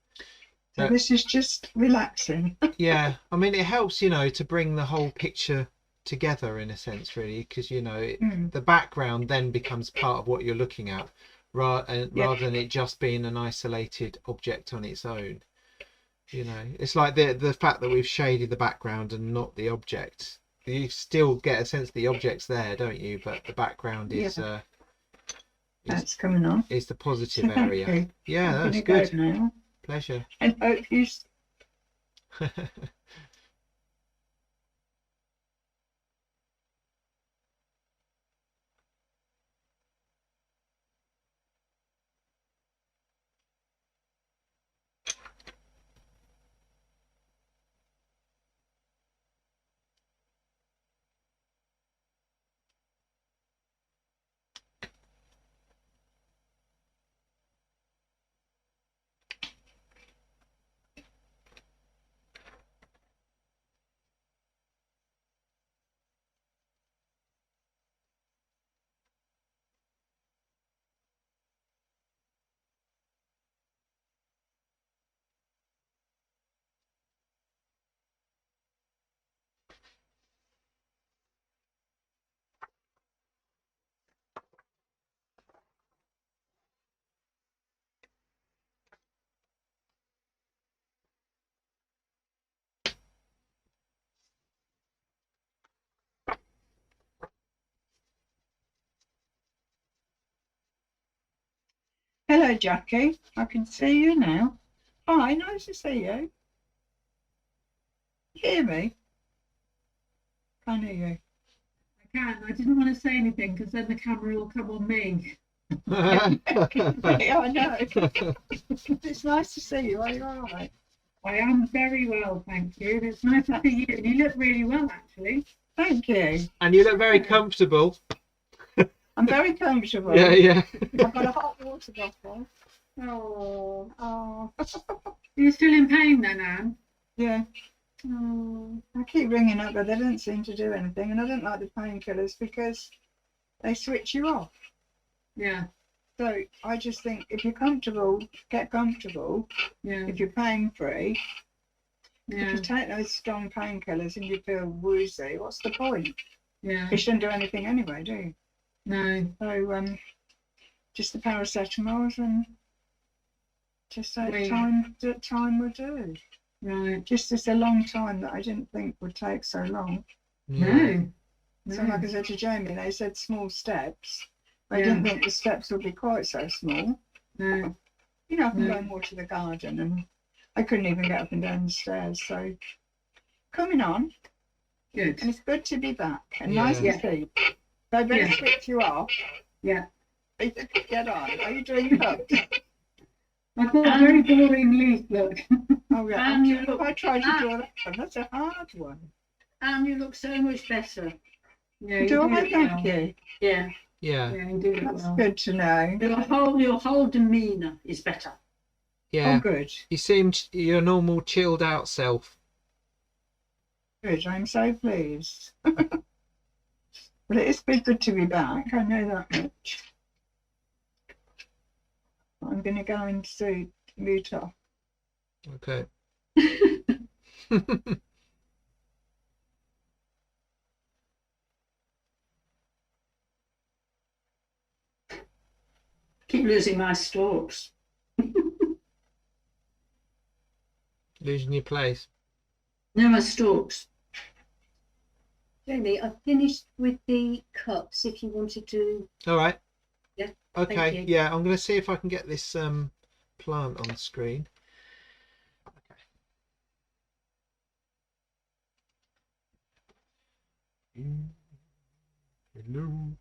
So Yeah. this is just relaxing. yeah. I mean, it helps, you know, to bring the whole picture together in a sense, really, because Mm. the background then becomes part of what you're looking at, rather than it just being an isolated object on its own. You know, it's like the fact that we've shaded the background and not the object. You still get a sense the object's there, don't you? But the background is That's coming on. is the positive So thank area. you. Yeah, I'm that's gonna good. go now. Pleasure. And hope you. Hello, Jackie. I can see you now. Hi, nice to see you. Hear me? Can't hear you. I can. I didn't want to say anything because then the camera will come on me. Yeah, I know. It's nice to see you. Are you all right? I am very well, thank you. It's nice to see you. You look really well, actually. Thank you. And you look very comfortable. I'm very comfortable. Yeah, yeah. I've got a hot water bottle. Oh, Oh, you're still in pain then, Anne? yeah. Oh, I keep ringing up, but they don't seem to do anything. And I don't like the painkillers because they switch you off. yeah, So I just think if you're comfortable, get comfortable. yeah. If you're pain free, If Yeah. you take those strong painkillers and you feel woozy, what's the point? Yeah. You shouldn't do anything anyway, do you? No. So just the paracetamols and just that Wait. time will do. Right. Just it's a long time that I didn't think would take so long. Yeah. No. So like I said to Jamie, they said small steps. I Yeah. didn't think the steps would be quite so small. No. You know, I can No. go and water the garden, and I couldn't even get up and down the stairs. So coming on, Good. and it's good to be back and Yeah. nice to Yeah. see. So I better Yeah. switch you off. Yeah. Get on. Are you doing cups? I've got a very boring leaf, look. Oh yeah. And you look- I tried to draw that one. That's a hard one. And you look so much better. Yeah, you Do I? it Thank well. you. Yeah. Yeah. Yeah, you do it That's well. good to know. Your whole demeanour is better. Yeah. Oh, good. You seem your normal chilled out self. Good. I'm so pleased. But it is good to be back. I know that much. I'm going to go and see Luta. Okay. Keep losing my stalks. Losing your place. No, my stalks. Jamie, I've finished with the cups if you wanted to. All right. Yeah, Okay. thank you. Yeah, I'm going to see if I can get this plant on the screen. Okay. Hello.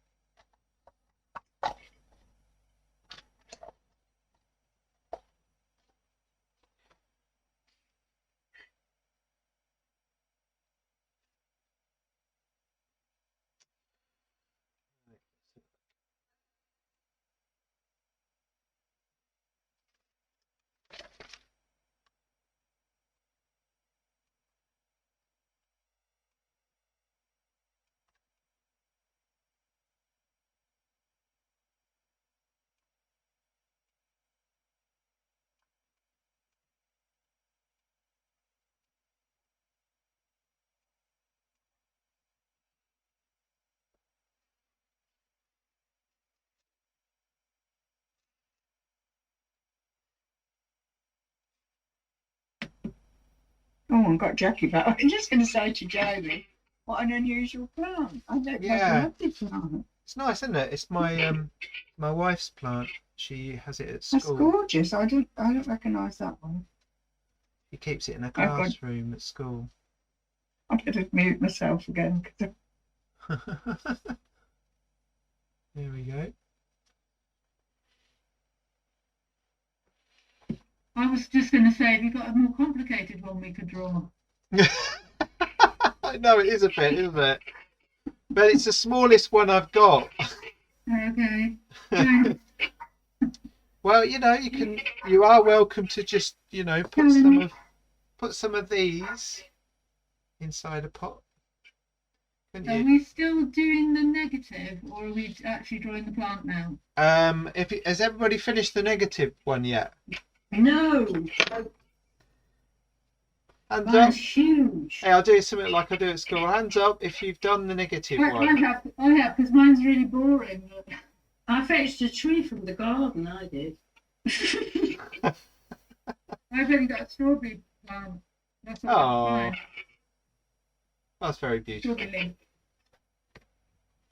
Oh, I've got Jackie back. I'm just going to say to Jamie, what an unusual plant. I don't know. Yeah. I love this plant. It's nice, isn't it? It's my my wife's plant. She has it at That's school. gorgeous. I don't recognise that one. She keeps it in a got- classroom at school. I better mute myself again. 'Cause There we go. I was just going to say, have you got a more complicated one we could draw? I know it is a bit, isn't it? But it's the smallest one I've got. Okay. Thanks. Well, you know, you are welcome to just, you know, put some of these inside a pot. Couldn't Are you? we still doing the negative, or are we actually drawing the plant now? Has everybody finished the negative one yet? No, Hands up. that's huge. Hey, I'll do something like I do at school. Hands up if you've done the negative I one. have, because mine's really boring. I fetched a tree from the garden, I did. I've only got a strawberry plant. That's all Oh, fine. that's very beautiful. Strawberry leaf.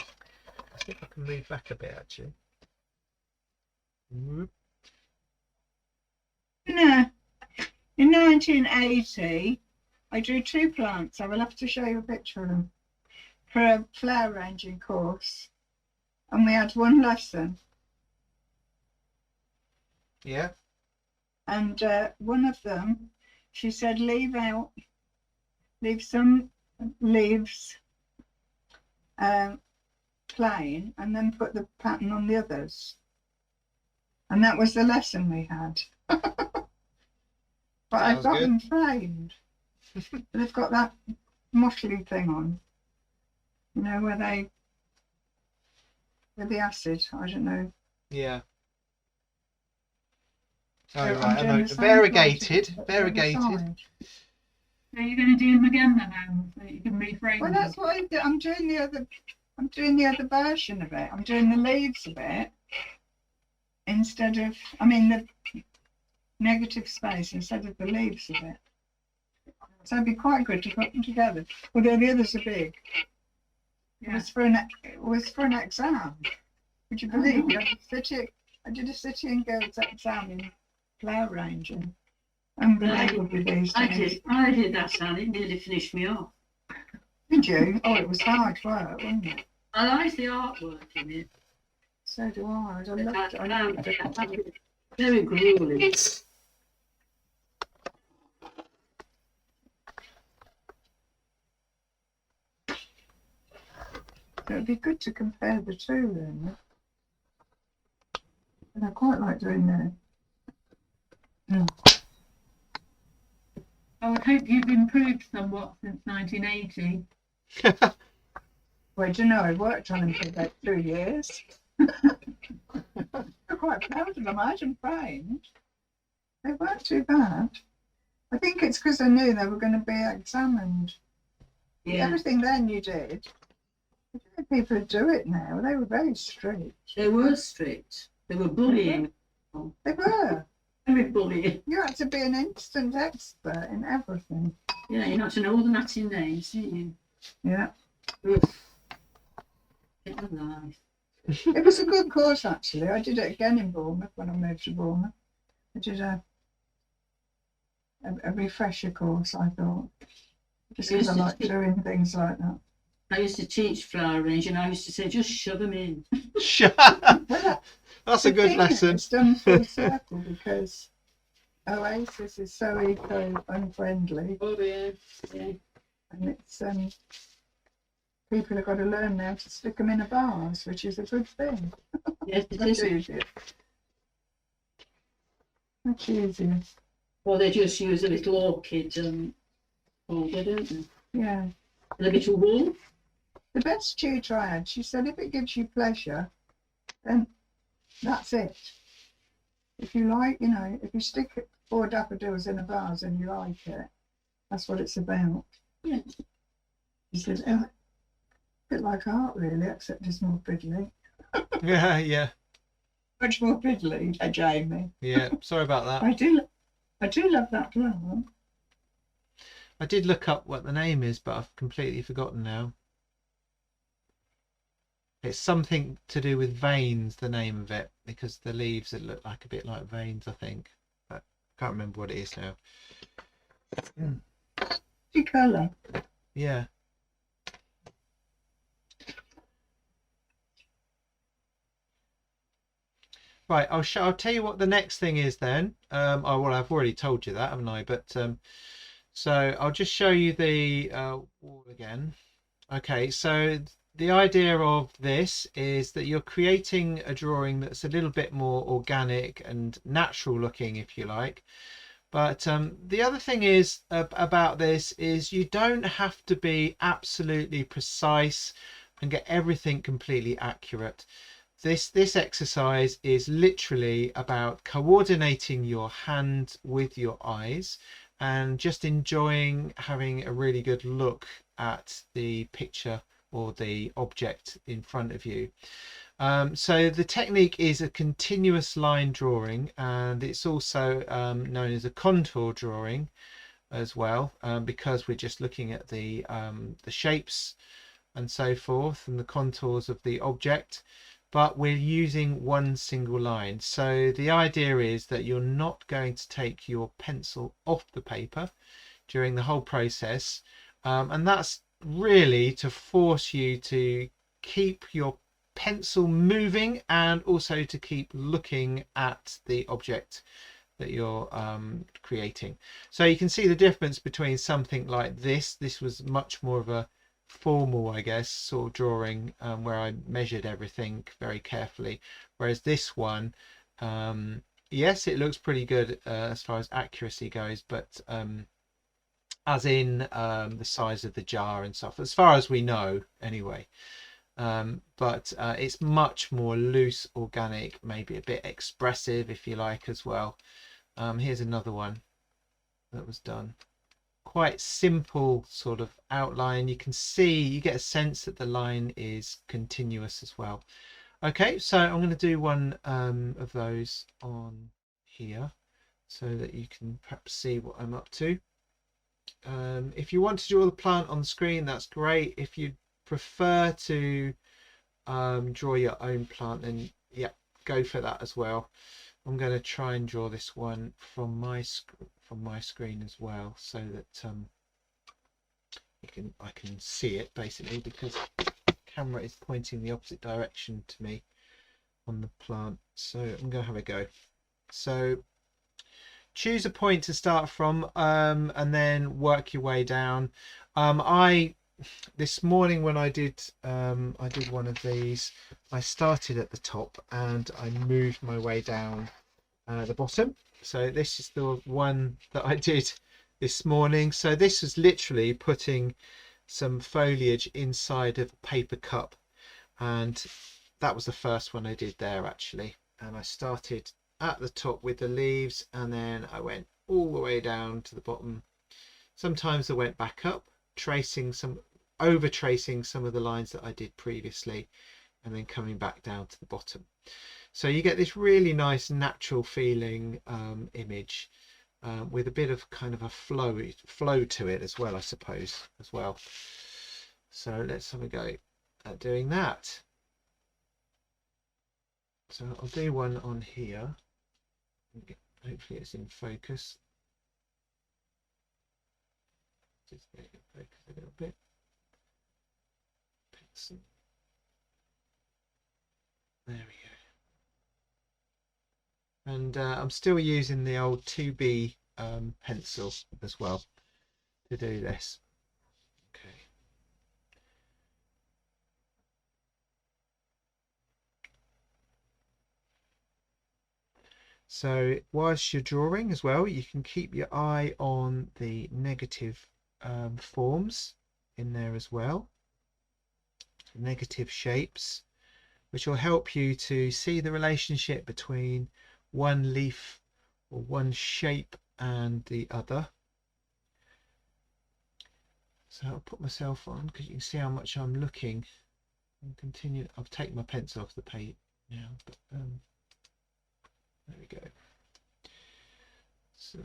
I think I can move back a bit actually. Whoop. In 1980, I drew two plants. I will have to show you a picture of them for a flower arranging course. And we had one lesson. Yeah. And one of them, she said, leave some leaves plain and then put the pattern on the others. And that was the lesson we had. But I've Sounds got good. them framed. They've got that motley thing on. You know, with the acid, I don't know. Yeah. So Oh, I'm right. I doing know. the same Variegated. process on the Variegated. side. So you're going to do them again then, Anne, so you can reframe Well, them? that's what I do. I'm doing the other version of it. I'm doing the leaves of it instead of, I mean, the negative space instead of the leaves of it. So it'd be quite good to put them together. Although the others are big. It Yeah. was for an exam. Would you believe it? I did a city and girls exam in flower arranging. Unbelievable these days. I did that, Anne. It nearly finished me off. Did you? Oh, it was hard work, wasn't it? I like the artwork in it. So do I. I But loved it. I loved it. I found it very grueling. So it'd be good to compare the two then. And I quite like doing that. I would hope you've improved somewhat since 1980. Well, do you know, I worked on them for about 2 years. I'm quite proud of them. I had them framed. They weren't too bad. I think it's because I knew they were going to be examined. Yeah, Everything then you did. I don't know if people do it now. They were very strict. they were strict. They were bullying. They were. Very bullying. You had to be an instant expert in everything. Yeah, you're not to know all the Latin names, do you? Yeah. Oof. Get a life. It was a good course, actually. I did it again in Bournemouth when I moved to Bournemouth. I did a refresher course, I thought. Just because I like doing things like that. I used to teach flower arranging. I used to say, just shove them in. Well, That's a the good thing lesson. It's done full circle because Oasis is so eco-unfriendly, Oh, yeah. Yeah. and it's people have got to learn now to stick them in a vase, which is a good thing. Yes, it Much is. easier. Much easier. Or they just use a little orchid holder, don't they? Yeah. And a bit of wool. The best tutor I had, she said, if it gives you pleasure, then that's it. If you like, you know, if you stick 4 daffodils in a vase and you like it, that's what it's about. Yeah. She said, oh, a bit like art really, except it's more fiddly. Yeah. Much more fiddly, Jamie. Yeah. Sorry about that. I do love that flower. I did look up what the name is, but I've completely forgotten now. It's something to do with veins, the name of it, because the leaves that look like a bit like veins, I think. But I can't remember what it is now. The colour. Yeah. Right, I'll tell you what the next thing is then. Oh, well, I've already told you that, haven't I? But so I'll just show you the wall again. Okay, so the idea of this is that you're creating a drawing that's a little bit more organic and natural looking, if you like. But the other thing is about this is you don't have to be absolutely precise and get everything completely accurate. This exercise is literally about coordinating your hand with your eyes and just enjoying having a really good look at the picture or the object in front of you. So the technique is a continuous line drawing, and it's also known as a contour drawing as well, because we're just looking at the shapes and so forth and the contours of the object, but we're using one single line. So the idea is that you're not going to take your pencil off the paper during the whole process, and that's really to force you to keep your pencil moving and also to keep looking at the object that you're creating. So you can see the difference between something like this. This was much more of a formal, I guess, sort of drawing, where I measured everything very carefully, whereas this one, yes, it looks pretty good as far as accuracy goes, but as in the size of the jar and stuff, as far as we know anyway. But it's much more loose, organic, maybe a bit expressive if you like as well. Here's another one that was done quite simple sort of outline. You can see, you get a sense that the line is continuous as well. Okay, so I'm going to do one of those on here so that you can perhaps see what I'm up to. If you want to draw the plant on the screen, that's great. If you prefer to draw your own plant, then yeah, go for that as well. I'm going to try and draw this one from my screen as well, so that I can see it basically, because the camera is pointing the opposite direction to me on the plant. So I'm going to have a go. So choose a point to start from, and then work your way down. This morning when I did one of these, I started at the top and I moved my way down the bottom. So this is the one that I did this morning. So this was literally putting some foliage inside of a paper cup, and that was the first one I did there actually. And I started at the top with the leaves, and then I went all the way down to the bottom. Sometimes I went back up, over tracing some of the lines that I did previously, and then coming back down to the bottom. So you get this really nice natural feeling image with a bit of kind of a flow to it as well, I suppose, as well. So let's have a go at doing that. So I'll do one on here. Hopefully it's in focus. Just get it in focus a little bit. There we go. And I'm still using the old 2B pencil as well to do this. Okay. So whilst you're drawing as well, you can keep your eye on the negative forms in there as well, negative shapes, which will help you to see the relationship between one leaf or one shape and the other. So I'll put myself on because you can see how much I'm looking, and continue. I'll take my pencil off the page now, but there we go. So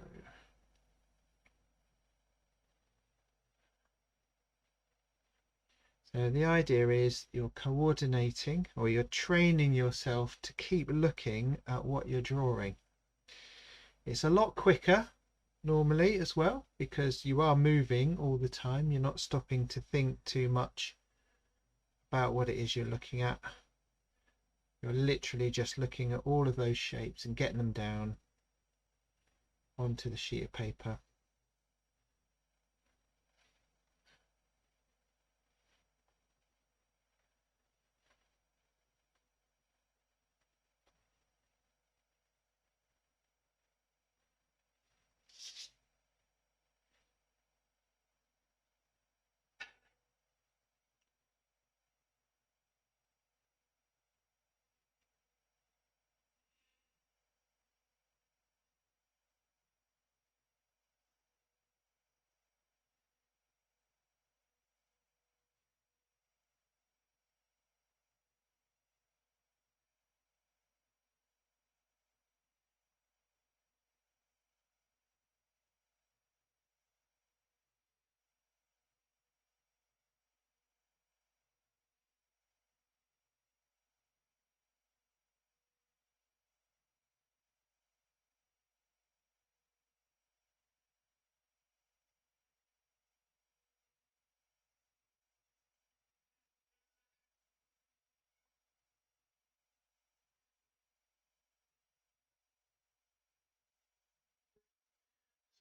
the idea is you're coordinating, or you're training yourself to keep looking at what you're drawing. It's a lot quicker normally as well, because you are moving all the time. You're not stopping to think too much about what it is you're looking at. You're literally just looking at all of those shapes and getting them down onto the sheet of paper.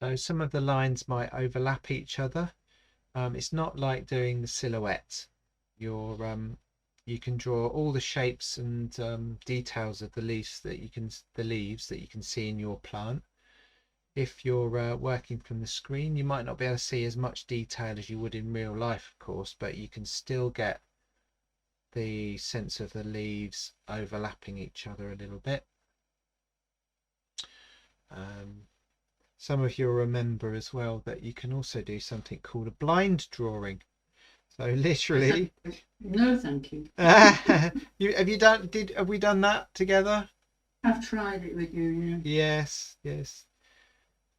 So some of the lines might overlap each other. It's not like doing the silhouette. You can draw all the shapes and details of the leaves that you can see in your plant. If you're working from the screen, you might not be able to see as much detail as you would in real life, of course, but you can still get the sense of the leaves overlapping each other a little bit. some of you'll remember as well that you can also do something called a blind drawing. So literally, No, thank you. have we done that together? I've tried it with you, yeah. Yes, yes.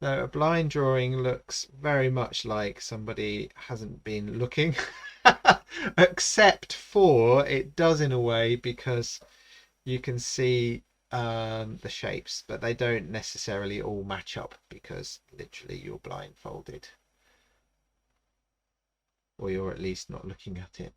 So a blind drawing looks very much like somebody hasn't been looking, except for it does in a way, because you can see the shapes, but they don't necessarily all match up because literally you're blindfolded, or you're at least not looking at it.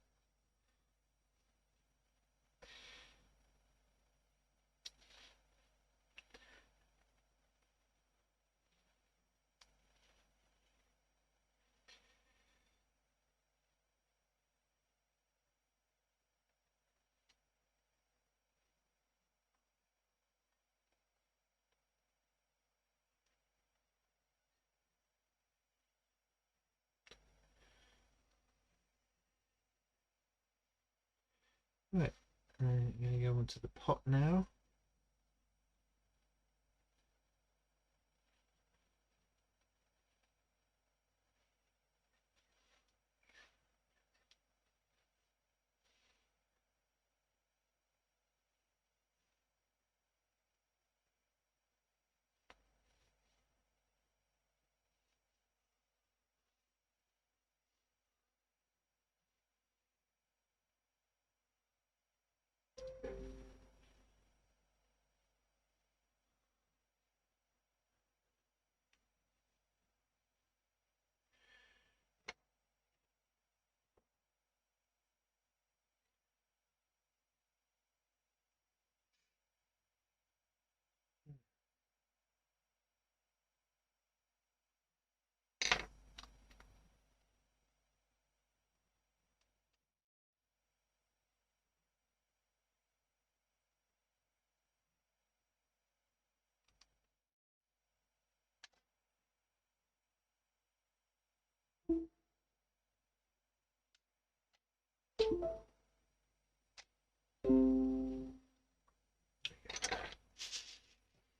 Right, I'm going to go onto the pot now.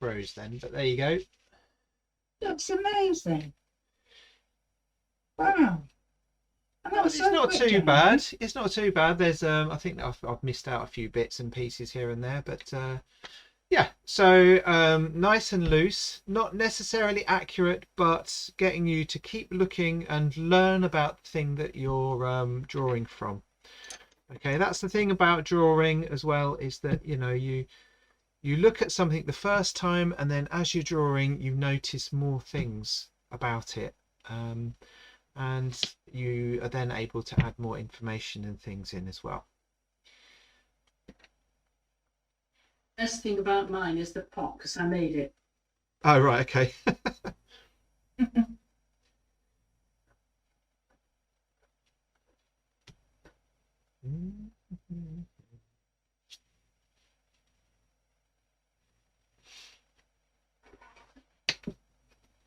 Froze then, but there you go. Looks amazing. Wow. It's not too bad. It's not too bad. There's I think I've missed out a few bits and pieces here and there, but yeah. So nice and loose, not necessarily accurate, but getting you to keep looking and learn about the thing that you're drawing from. Okay, that's the thing about drawing as well, is that you look at something the first time, and then as you're drawing you notice more things about it, and you are then able to add more information and things in as well. Best thing about mine is the pot, because I made it. Oh right, okay.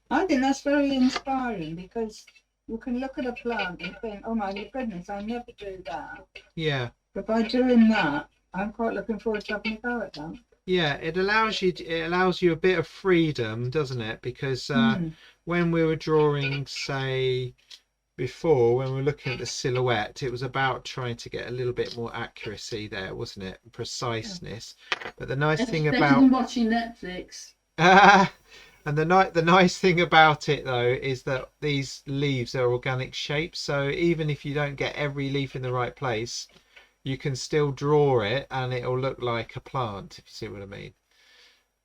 I think that's very inspiring, because you can look at a plant and think, oh my goodness, I never do that. Yeah. But by doing that, I'm quite looking forward to having a go at that. Yeah, it allows you a bit of freedom, doesn't it? Because when we were drawing, say, before, when we were looking at the silhouette, it was about trying to get a little bit more accuracy there, wasn't it? Preciseness. But the nice thing Better about than watching Netflix. and the nice thing about it though is that these leaves are organic shapes, so even if you don't get every leaf in the right place, you can still draw it and it'll look like a plant, if you see what I mean.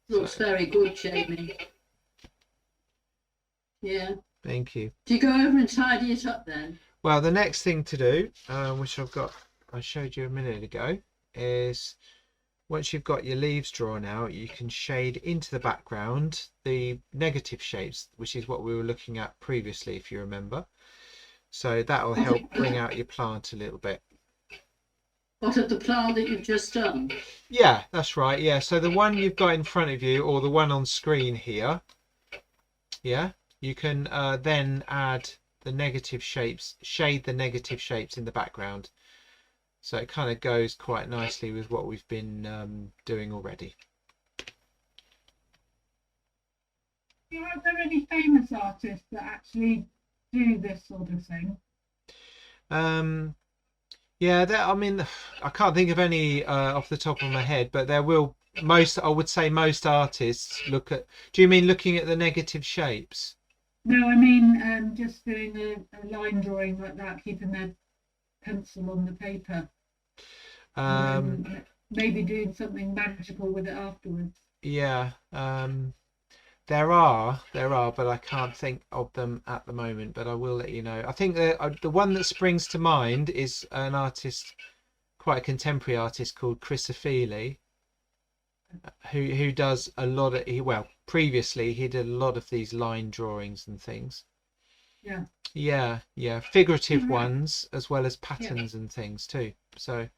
Looks very good, Jamie. Yeah. Thank you. Do you go over and tidy it up then? Well, the next thing to do, which I showed you a minute ago, is once you've got your leaves drawn out, you can shade into the background the negative shapes, which is what we were looking at previously, if you remember. So that will help bring out your plant a little bit. What of the plant that you've just done? Yeah, that's right. Yeah, so the one you've got in front of you, or the one on screen here, yeah, you can then add the negative shapes, shade the negative shapes in the background. So it kind of goes quite nicely with what we've been doing already. Are there any famous artists that actually do this sort of thing? Yeah, I mean, I can't think of any off the top of my head, but there will most. I would say most artists look at. Do you mean looking at the negative shapes? No, I mean just doing a line drawing like that, keeping their pencil on the paper, and Um, then maybe doing something magical with it afterwards. yeah. There are, but I can't think of them at the moment. But I will let you know. I think the one that springs to mind is an artist, quite a contemporary artist called Chris, who does a lot of well, previously he did a lot of these line drawings and things. Yeah. Yeah, figurative Right. ones as well as patterns and things too. So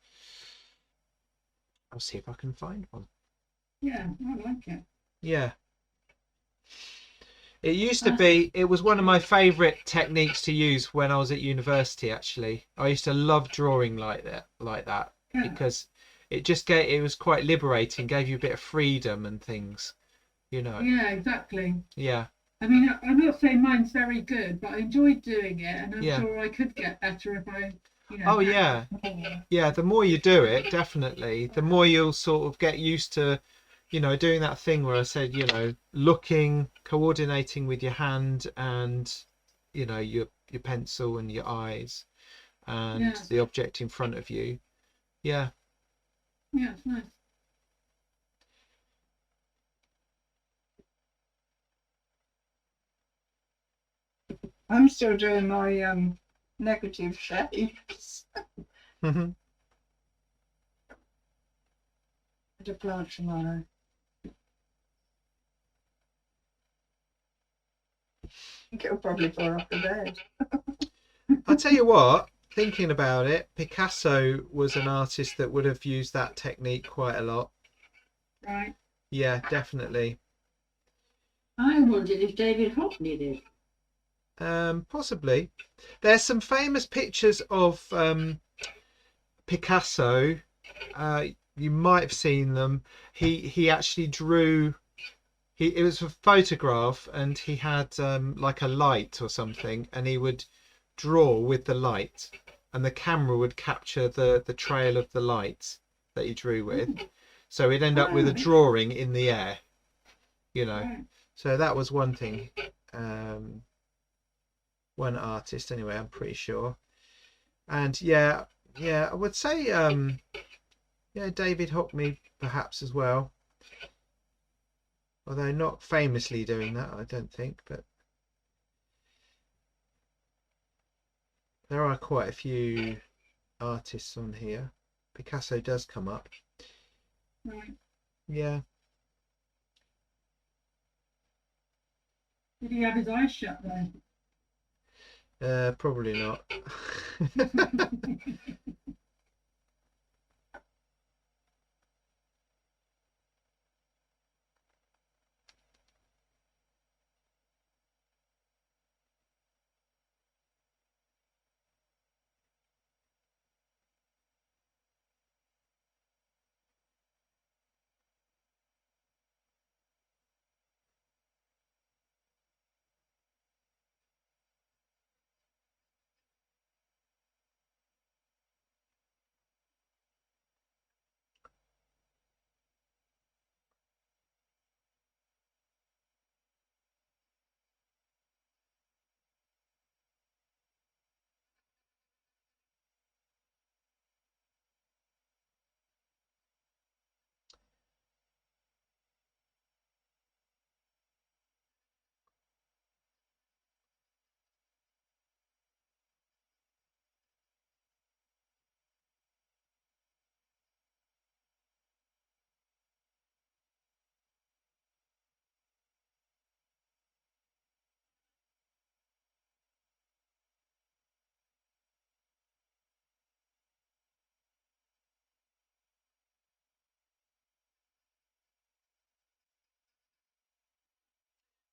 I'll see if I can find one. Yeah, I like it. Yeah. It used to be, it was one of my favorite techniques to use when I was at university, actually. I used to love drawing like that, Yeah. because it was quite liberating, gave you a bit of freedom and things, you know. Yeah, exactly. Yeah. I mean, I'm not saying mine's very good, but I enjoyed doing it, and I'm Yeah. sure I could get better if I, Oh, yeah. more. Yeah, the more you do it, definitely, the more you'll sort of get used to, doing that thing where I said, looking, coordinating with your hand and, your pencil and your eyes and Yeah. the object in front of you. Yeah. Yeah, it's nice. I'm still doing my negative shapes. Hmm. At a plant tomorrow. I think it'll probably fall off the bed. I'll tell you what, thinking about it, Picasso was an artist that would have used that technique quite a lot. Right. Yeah, definitely. I wondered if David Hockney did. Possibly. There's some famous pictures of Picasso. You might have seen them. He actually drew. It was a photograph, and he had like a light or something, and he would draw with the light, and the camera would capture the trail of the light that he drew with. So he'd end up with a drawing in the air, Right. So that was one thing. One artist, anyway, I'm pretty sure. And yeah, I would say David Hockney perhaps as well. Although not famously doing that, I don't think, but there are quite a few artists on here. Picasso does come up. Right. Yeah. Did he have his eyes shut then? Probably not.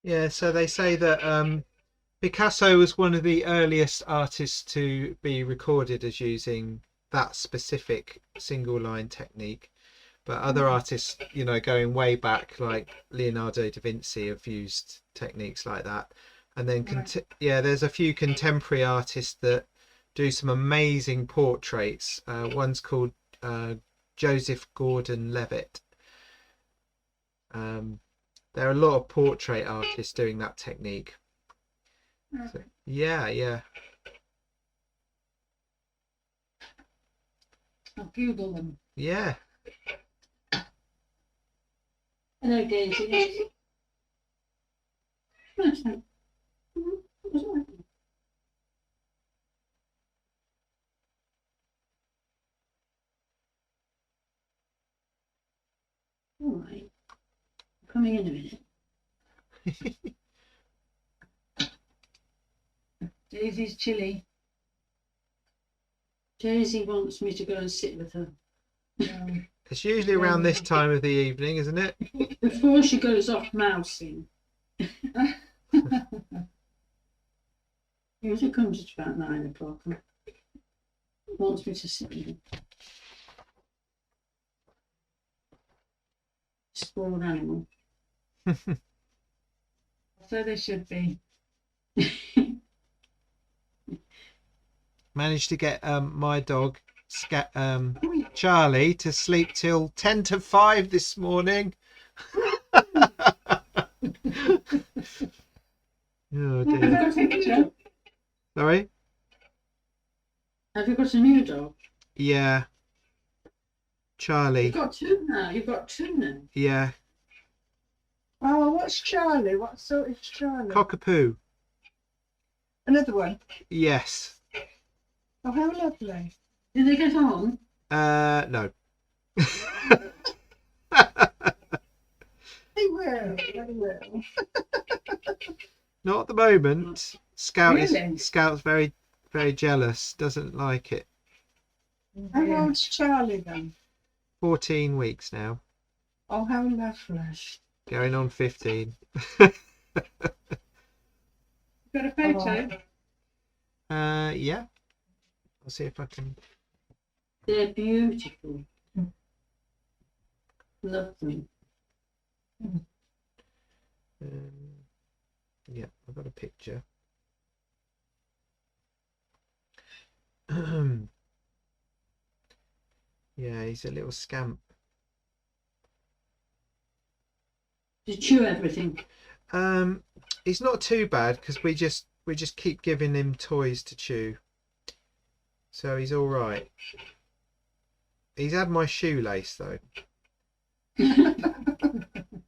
Yeah, so they say that Picasso was one of the earliest artists to be recorded as using that specific single line technique. But other artists, you know, going way back, like Leonardo da Vinci, have used techniques like that. And then, there's a few contemporary artists that do some amazing portraits. One's called Joseph Gordon-Levitt. There are a lot of portrait artists doing that technique. So, yeah. I'll Google them. Yeah. Hello, Daisy. All right. Coming in a minute. Daisy's chilly. Daisy wants me to go and sit with her. It's usually around this time of the evening, isn't it? Before she goes off mousing. Usually comes at about 9 o'clock and wants me to sit with her. Spoiled animal. So they should be. Managed to get my dog Charlie to sleep till 10 to 5 this morning. Oh dear. Sorry? Have you got a new dog? Yeah. Charlie. You've got two now. You've got two now. Yeah. Oh, what's Charlie? What sort is Charlie? Cockapoo. Another one. Yes. Oh, how lovely. Did they get on? No. They will. They will. Not at the moment. Really? Scout's very, very jealous. Doesn't like it. How old's Charlie then? 14 weeks now. Oh, how lovely. Going on 15. Got a photo? Yeah. I'll see if I can. They're beautiful. Love them. Yeah, I've got a picture. Yeah, he's a little scamp. To chew everything. He's not too bad because we just keep giving him toys to chew, so he's all right. He's had my shoelace though.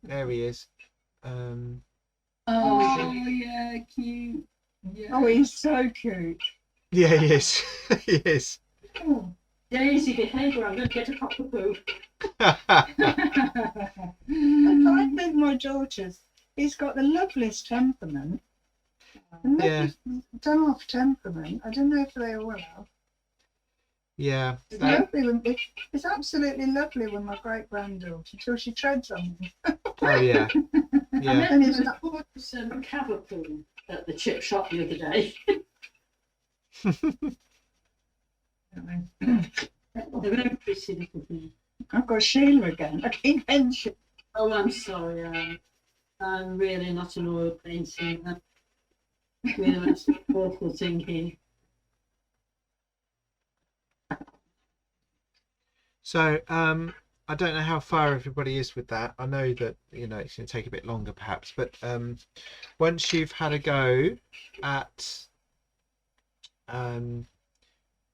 There he is. Oh yeah, cute. Yeah. Oh, he's so cute. Yeah, he is. He is. Oh, Daisy, behave or I'm going to get a cockapoo. I think my daughter's. He's got the loveliest temperament. Yeah. Daft temperament. I don't know if they all have. Yeah. It's lovely when, it's absolutely lovely when my great granddaughter till she treads on me. Oh yeah. Yeah. I met some cavapoo at the chip shop the other day. They're very pretty little things. I've got Sheila again. I keep mentioning. Oh, I'm sorry. I'm really not an oil painting. Really, that's an awful thing here. So I don't know how far everybody is with that. I know that it's going to take a bit longer perhaps, but once you've had a go at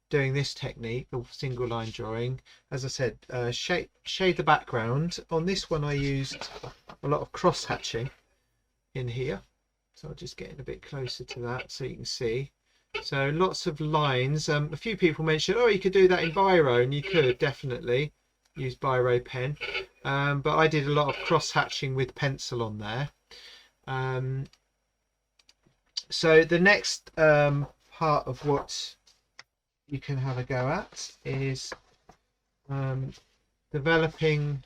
doing this technique, the single line drawing, as I said, shade the background. On this one I used a lot of cross hatching in here, so I'll just get in a bit closer to that so you can see. So lots of lines. A few people mentioned, oh, you could do that in biro, and you could definitely use biro pen, but I did a lot of cross hatching with pencil on there. So the next part of what you can have a go at is developing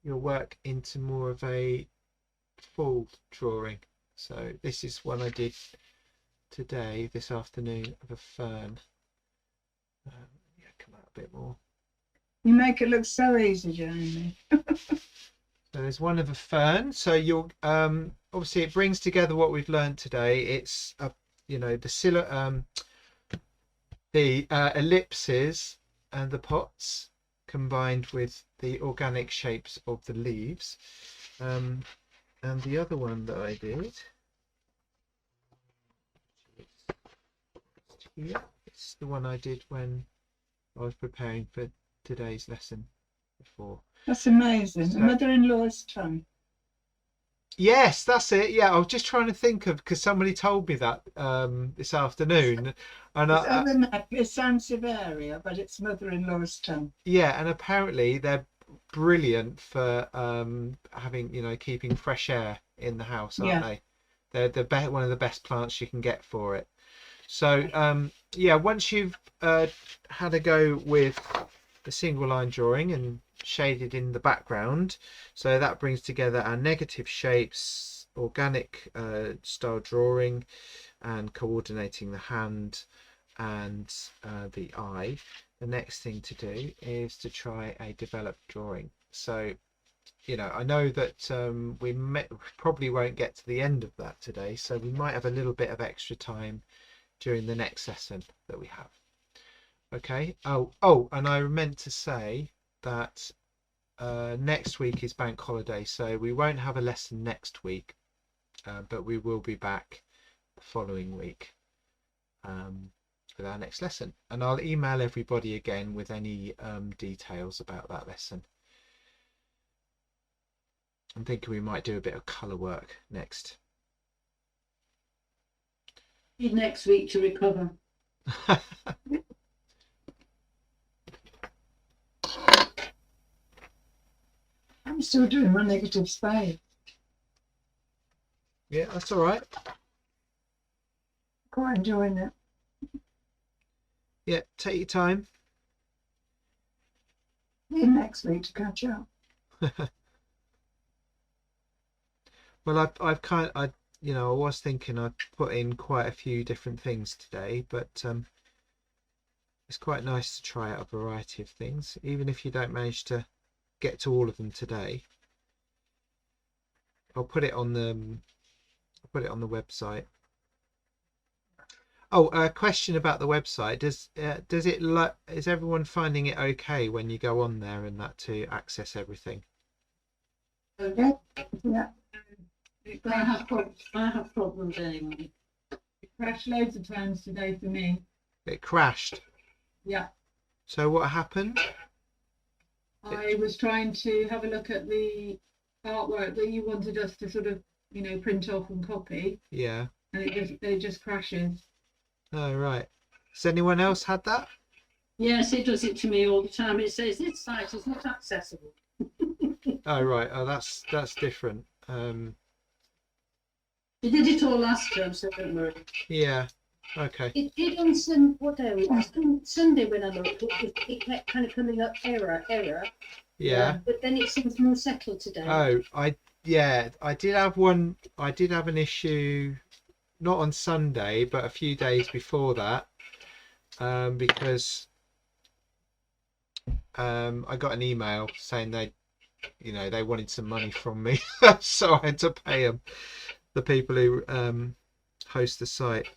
your work into more of a full drawing. So this is one I did this afternoon of a fern. Yeah, come out a bit more. You make it look so easy, Jamie. So there's one of a fern. So you'll obviously it brings together what we've learned today. It's the ellipses and the pots combined with the organic shapes of the leaves. And the other one that I did, yeah, it's the one I did when I was preparing for today's lesson before. That's amazing. So- The mother-in-law's tongue. Yes, that's it. Yeah, I was just trying to think of because somebody told me that this afternoon, and It's other map is Sansevieria, but it's mother-in-law's tongue. yeah, and apparently they're brilliant for having keeping fresh air in the house, aren't Yeah. they? They're one of the best plants you can get for it. So yeah, once you've had a go with the single line drawing and shaded in the background, so that brings together our negative shapes, organic style drawing, and coordinating the hand and the eye. The next thing to do is to try a developed drawing. So I know that we probably won't get to the end of that today, so we might have a little bit of extra time during the next lesson that we have. Okay. Oh, and I meant to say that next week is bank holiday, so we won't have a lesson next week, but we will be back the following week with our next lesson, and I'll email everybody again with any details about that lesson. I'm thinking we might do a bit of colour work next. Need next week to recover. I'm still doing my negative space. Yeah, that's all right. Quite enjoying it. Yeah, take your time. Need next week to catch up. Well, I was thinking I'd put in quite a few different things today, but it's quite nice to try out a variety of things, even if you don't manage to get to all of them today. I'll put it on the website. Oh, a question about the website. Is everyone finding it okay when you go on there and that to access everything? Yeah. Yeah. I have problems anyway. It crashed loads of times today for me. It crashed. Yeah. So what happened? I was trying to have a look at the artwork that you wanted us to sort of, print off and copy, Yeah. and it just crashes. Oh, right. Has anyone else had that? Yes, it does it to me all the time. It says this site is not accessible. Oh, right. Oh, that's different. We did it all last term, so don't worry. Yeah. Okay. It did on what day was it? Sunday when I looked, it kept kind of coming up error. Yeah. But then it seems more settled today. Oh, I did have one. I did have an issue, not on Sunday, but a few days before that, because I got an email saying they wanted some money from me, so I had to pay them, the people who host the site.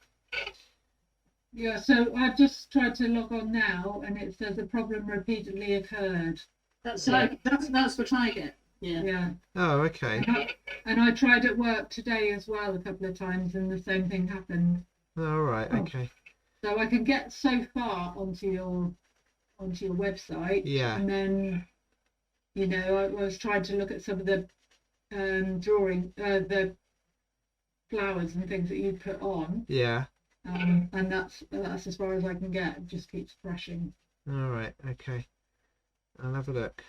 Yeah, so I've just tried to log on now, and it says a problem repeatedly occurred. That's Right. that's what I get. Yeah. Yeah. Oh, okay. And I tried at work today as well a couple of times, and the same thing happened. All right. Okay. So I can get so far onto your website, Yeah. and then I was trying to look at some of the the flowers and things that you put on, Yeah. and that's as far as I can get. It just keeps crashing. All right. Okay. I'll have a look.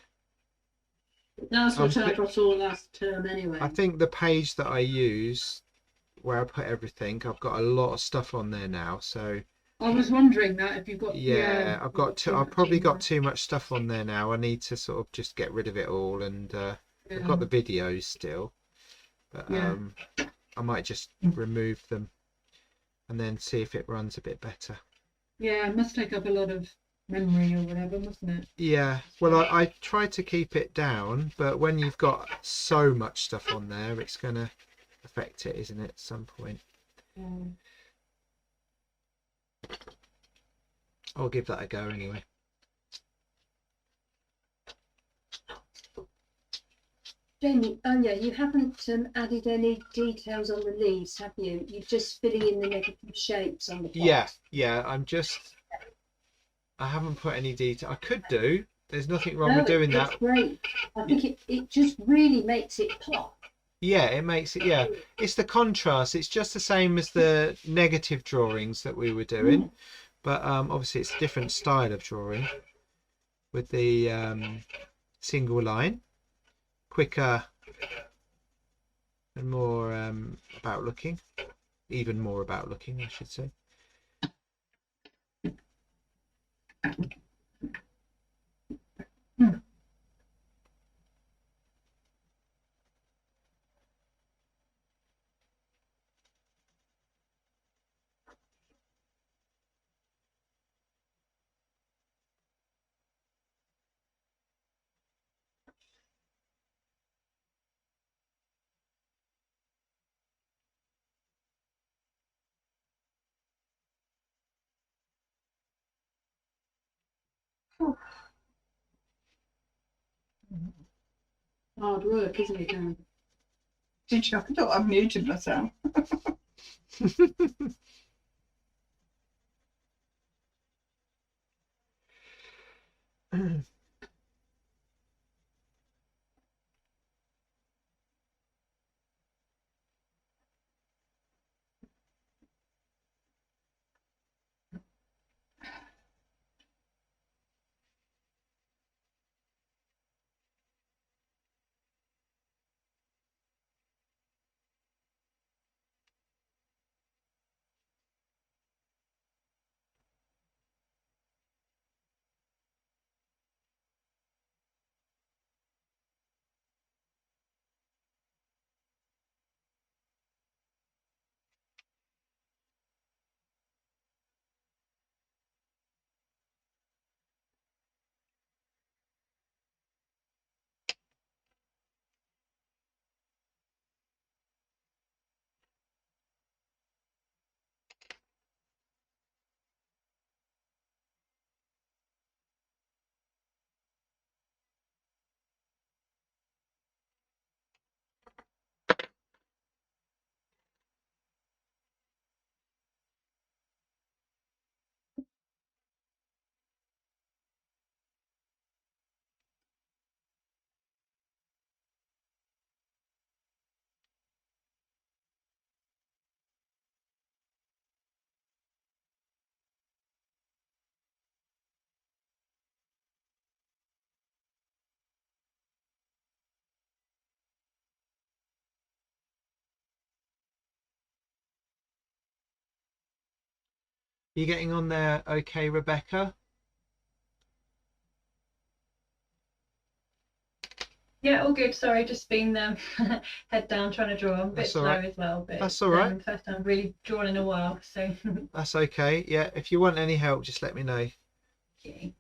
That's what I got all last term anyway. I think the page that I use, where I put everything, I've got a lot of stuff on there now. So I was wondering that if you've got yeah, you've got too I've much probably in got there. too much stuff on there now. I need to sort of just get rid of it all, and I've Yeah. got the videos still, but Yeah. I might just remove them and then see if it runs a bit better. Yeah, it must take up a lot of memory or whatever, wasn't it? Yeah, well, I tried to keep it down, but when you've got so much stuff on there, it's going to affect it, isn't it, at some point? I'll give that a go anyway. Jamie, oh yeah, you haven't added any details on the leaves, have you? You're just filling in the negative shapes on the pot. Yeah, I haven't put any detail. I could do. There's nothing wrong with No, doing it's that. great. I think it just really makes it pop. Yeah, it makes it, yeah. It's the contrast. It's just the same as the negative drawings that we were doing, but obviously it's a different style of drawing with the single line, quicker and more about looking, even more about looking, I should say. Hard work, isn't it, Dan? Did you? I thought I muted myself. You getting on there okay, Rebecca? Yeah, all good. Sorry, just been head down trying to draw. I'm a bit That's all slow right. as well, but That's it's all right. first time I've really drawn in a while, so That's okay. Yeah, if you want any help, just let me know. okay.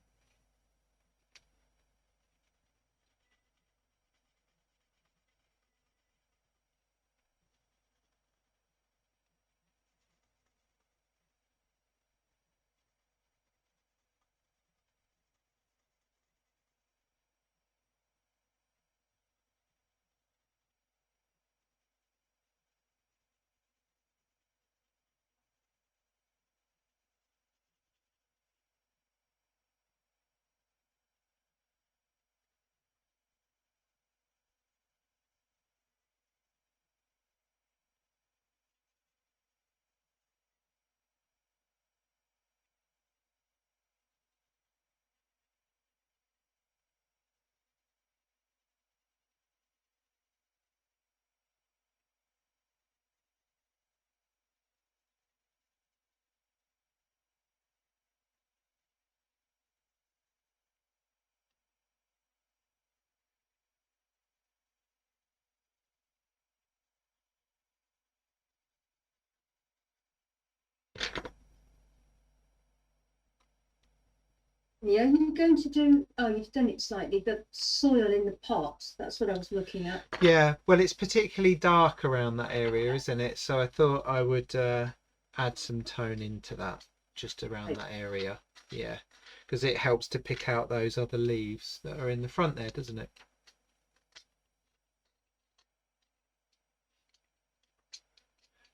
Yeah, you're going to do, oh, you've done it slightly, the soil in the pot. That's what I was looking at. Yeah, well, it's particularly dark around that area, isn't it? So I thought I would add some tone into that, just around that area. Yeah, because it helps to pick out those other leaves that are in the front there, doesn't it?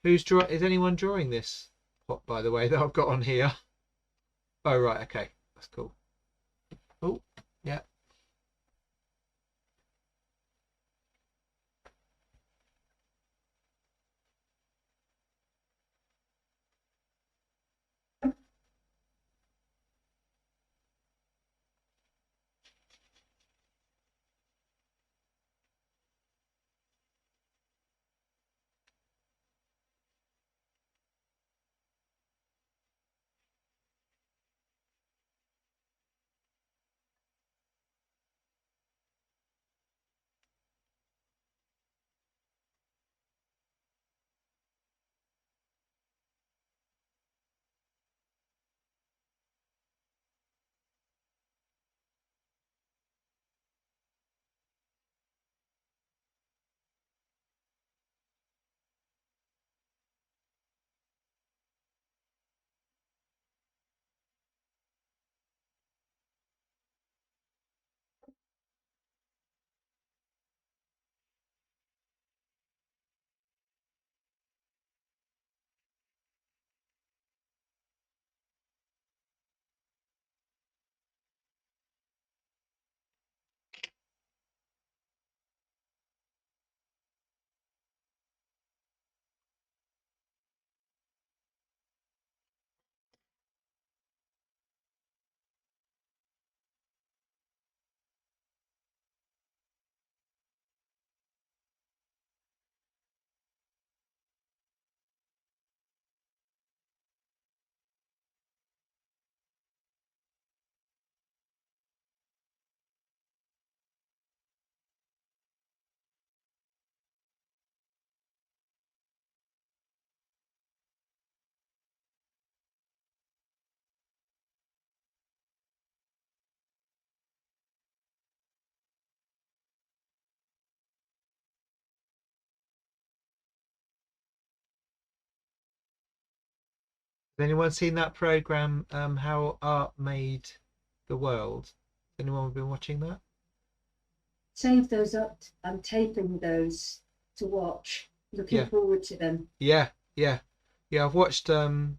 Is anyone drawing this pot, by the way, that I've got on here? Oh, right, okay, that's cool. Oh, yeah. Has anyone seen that program, How Art Made the World? Anyone been watching that? Save those up. I'm taping those to watch. Looking Yeah. forward to them. Yeah, yeah, yeah. I've watched the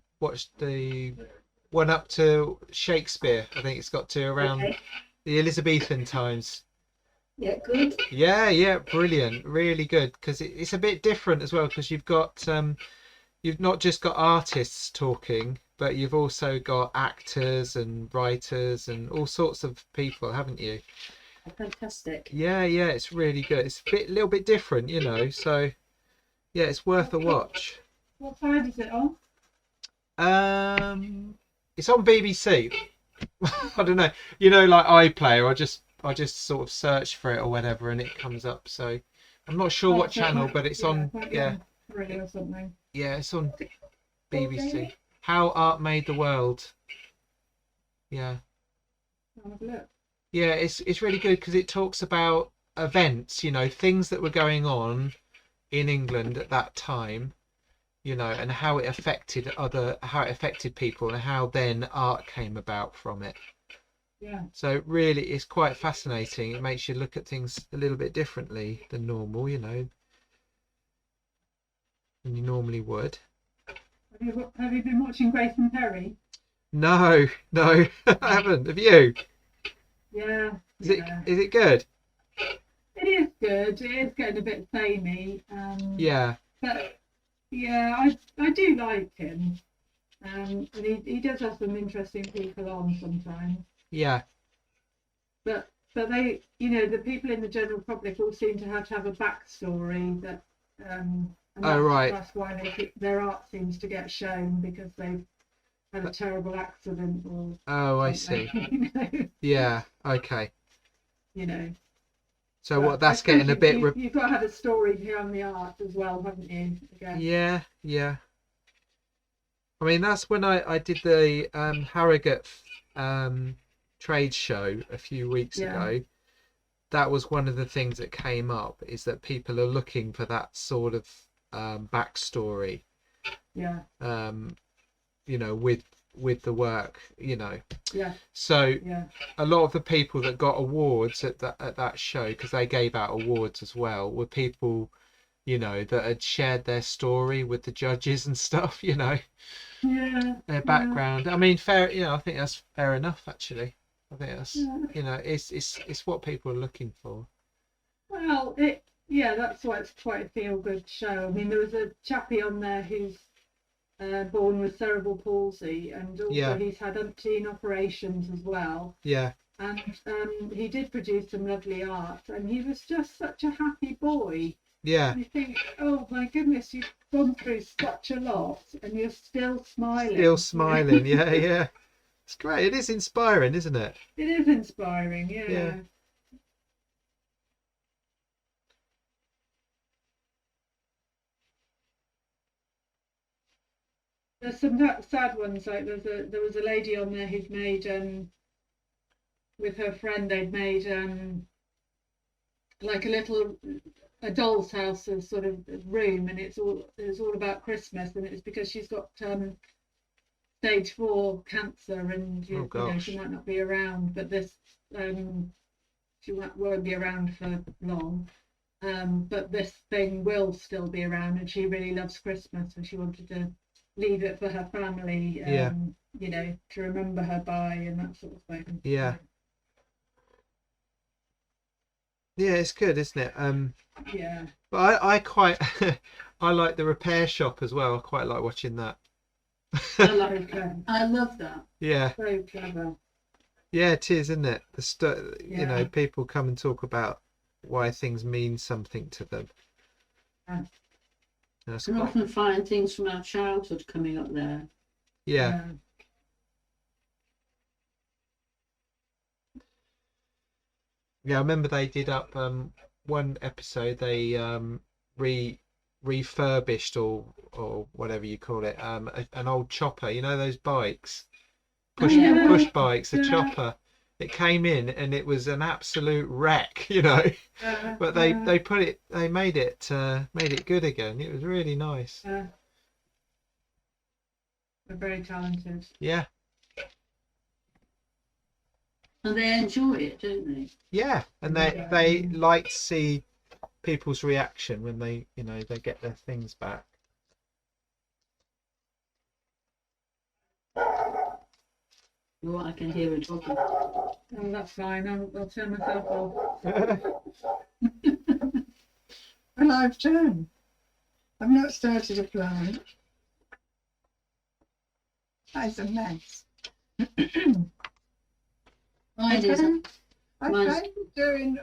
one up to Shakespeare. I think it's got to around Okay. the Elizabethan times. Yeah, good. Yeah, yeah, brilliant, really good. Because it's a bit different as well. Because you've not just got artists talking, but you've also got actors and writers and all sorts of people, haven't you? Fantastic. Yeah, yeah, it's really good. It's little bit different, you know. So yeah, it's worth a watch. What side is it on? It's on BBC. I don't know. You know, like iPlayer. I just sort of search for it or whatever, and it comes up. So I'm not sure what channel, but it's on. Yeah, Really or something. yeah, it's on BBC. How Art Made the World. Yeah, I'll have a look. yeah. It's really good because it talks about events. You know, things that were going on in England at that time. You know, and how it affected people, and how then art came about from it. Yeah. So really, it's quite fascinating. It makes you look at things a little bit differently than normal, you know, than you normally would. Have you been watching Grace and Perry? No, no, I haven't. Have you? Yeah. Is it good? It is good. It is getting a bit samey. Yeah. But yeah, I do like him. And he does have some interesting people on sometimes. Yeah. But they, you know, the people in the general public all seem to have a backstory that. And right. That's why their art seems to get shown, because they've had a terrible accident or. Oh, I see. You know? Yeah. Okay. You know. So But what? That's I suppose getting a bit. You've got to have a story behind the art as well, haven't you? Again. Yeah. Yeah. I mean, that's when I did the Harrogate trade show a few weeks ago, that was one of the things that came up, is that people are looking for that sort of backstory. Yeah. You know, with the work, you know. Yeah. So Yeah. a lot of the people that got awards at that show, because they gave out awards as well, were people, you know, that had shared their story with the judges and stuff, you know. Yeah. Their background. I mean, fair, you know, I think that's fair enough, actually. I think that's, you know, it's what people are looking for. Well, that's why it's quite a feel-good show. I mean, there was a chappie on there who's born with cerebral palsy, and also he's had umpteen operations as well. Yeah. And he did produce some lovely art, and he was just such a happy boy. Yeah. You think, oh my goodness, you've gone through such a lot, and you're still smiling. Still smiling, yeah, yeah. It's great. It is inspiring, isn't it? It is inspiring, yeah. Yeah. There's some sad ones, like there was a lady on there who'd made with her friend, they'd made like a doll's house, a sort of room, and it was all about Christmas, and it's because she's got stage 4 cancer, and you know, she might not be around, but this she won't be around for long, but this thing will still be around, and she really loves Christmas, and she wanted to leave it for her family, you know, to remember her by, and that sort of thing. Yeah. Yeah, it's good, isn't it? Yeah. But I quite I like the repair shop as well. I quite like watching that. I love that. Yeah. So clever. Yeah, it is, isn't it? You know, people come and talk about why things mean something to them. Yeah. We often find things from our childhood coming up there. Yeah. Yeah, I remember they did up one episode. They refurbished or whatever you call it, an old chopper. You know those bikes, push bikes, a chopper. It came in and it was an absolute wreck, you know. But they made it good again. It was really nice. They're very talented. Yeah. And they enjoy it, don't they? Yeah, and they like to see people's reaction when they, you know, they get their things back. Well, I can hear a dog. Oh, that's fine. I'll turn myself off. Well, I've done. I've not started a plant. That is a mess. I tried doing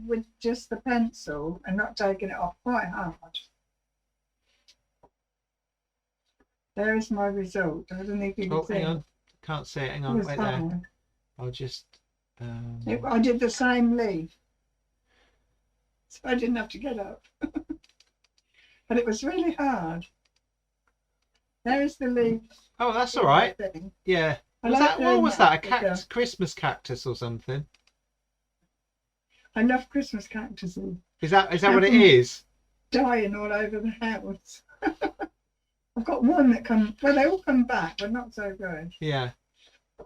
with just the pencil and not taking it off quite hard. There is my result. I don't think you can see. Hang on. Can't see it. Hang on. Wait there. I'll just. I did the same leaf, so I didn't have to get up. But it was really hard. There is the leaf. Oh, that's all right. Yeah. What was that? A cactus, Christmas cactus or something? I love Christmas cactuses. Is that what it is? Dying all over the house. I've got one that they all come back, but not so good. Yeah.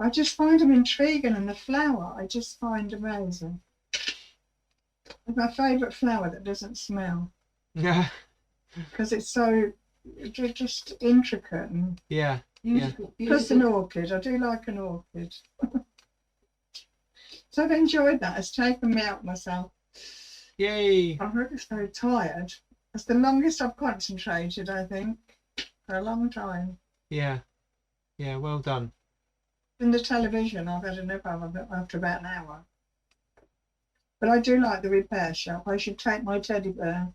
I just find them intriguing, and the flower I just find amazing. It's my favourite flower that doesn't smell. Yeah. Because it's so just intricate and beautiful. Plus an orchid. I do like an orchid. So I've enjoyed that. It's taken me out myself. Yay. I'm really so tired. It's the longest I've concentrated, I think, for a long time. Yeah. Yeah, well done. In the television, I've had enough of it after about an hour. But I do like the repair shop. I should take my teddy bear.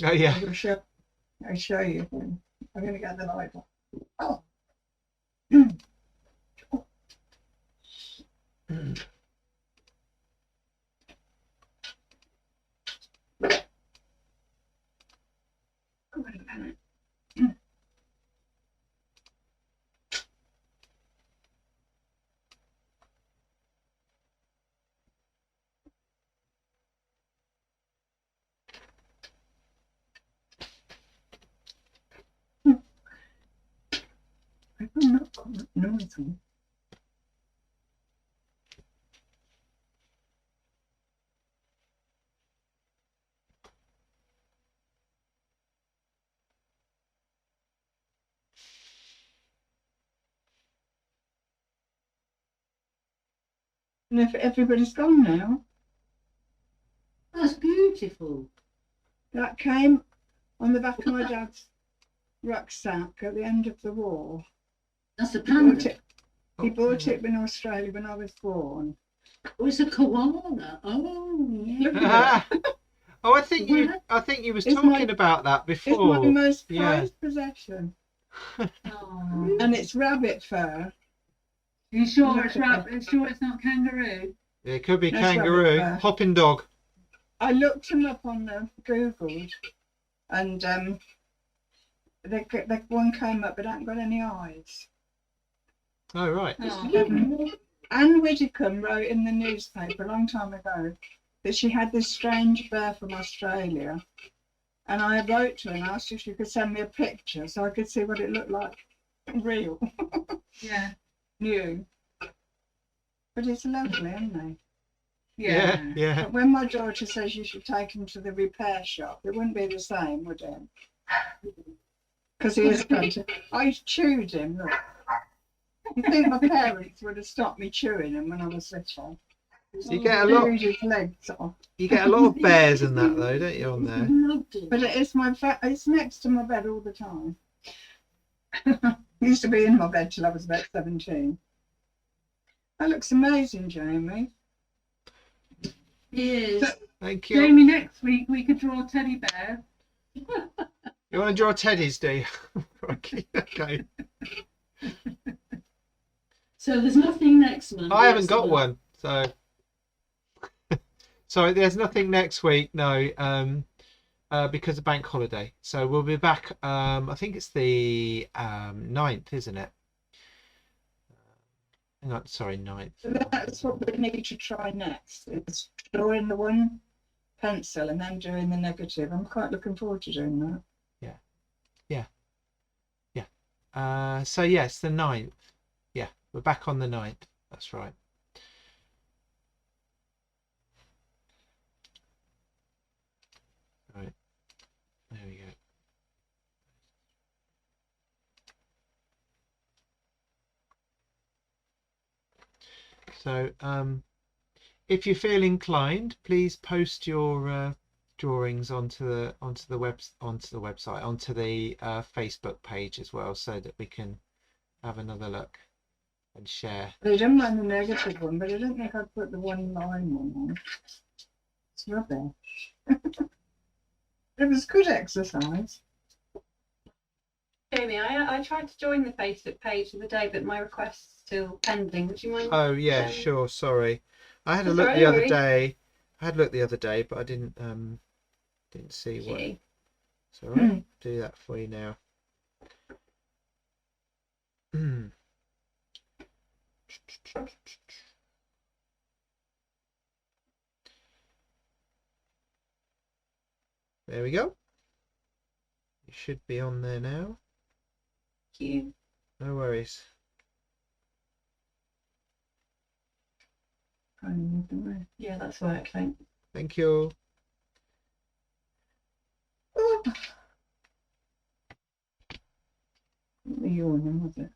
Oh, yeah. I'll show you. I'm going to get the light on. Oh. Wait a minute. noise on. And if everybody's gone now, That's beautiful. that came on the back of my dad's rucksack at the end of the war. That's a He bought panda. it, he bought it in Australia when I was born. Oh, it's a koala. Oh, yeah. Look at it. Oh, I think you was It's talking my- about that It's before. my most Yeah. prized possession. Oh. And it's rabbit fur. You sure Look it's at rabbit? Sure it's not kangaroo? It could be That's kangaroo, rabbit fur. hopping dog. I looked them up on the Googled, and the one came up, but it hasn't got any eyes. Oh right. Oh. Anne Widdecombe wrote in the newspaper a long time ago that she had this strange bear from Australia, and I wrote to her and asked if she could send me a picture so I could see what it looked like real, Yeah. new. But it's lovely, isn't it? Yeah, yeah. But when my daughter says you should take him to the repair shop, it wouldn't be the same, would it? Because he is going to. I chewed him. Look. You think my parents would have stopped me chewing him when I was little? So you get a lot. Chewed his legs off. You get a lot of bears and that though, don't you, on there? Loved it. But it's next to my bed all the time. It used to be in my bed till I was about 17. That looks amazing, Jamie. Yes. Thank you. Jamie, next week we could draw a teddy bear. You want to draw teddies, do you? Okay. So there's nothing next month. I haven't got one, so sorry. There's nothing next week, no, because of bank holiday. So we'll be back. I think it's the 9th, isn't it? Hang on, sorry, 9th. So that's what we need to try next. Is drawing the one pencil and then doing the negative. I'm quite looking forward to doing that. So yes, the 9th. Yeah, we're back on the 9th. That's right. Right. There we go. So, if you feel inclined, please post your drawings onto the website, onto the Facebook page as well, so that we can have another look and share. I don't mind the negative one, but I don't think I'd put the one line one on. It's rubbish. It was good exercise. Jamie, I tried to join the Facebook page the other day, but my request's still pending. Would you mind? Oh yeah, sure. Sorry, I had a That's look all the right, other don't day. I had a look the other day, but I didn't see what. Okay. So I'll do that for you now. There we go. You should be on there now. Thank you. No worries. Yeah, that's worked. Thanks. Thank you. Yawning, was it?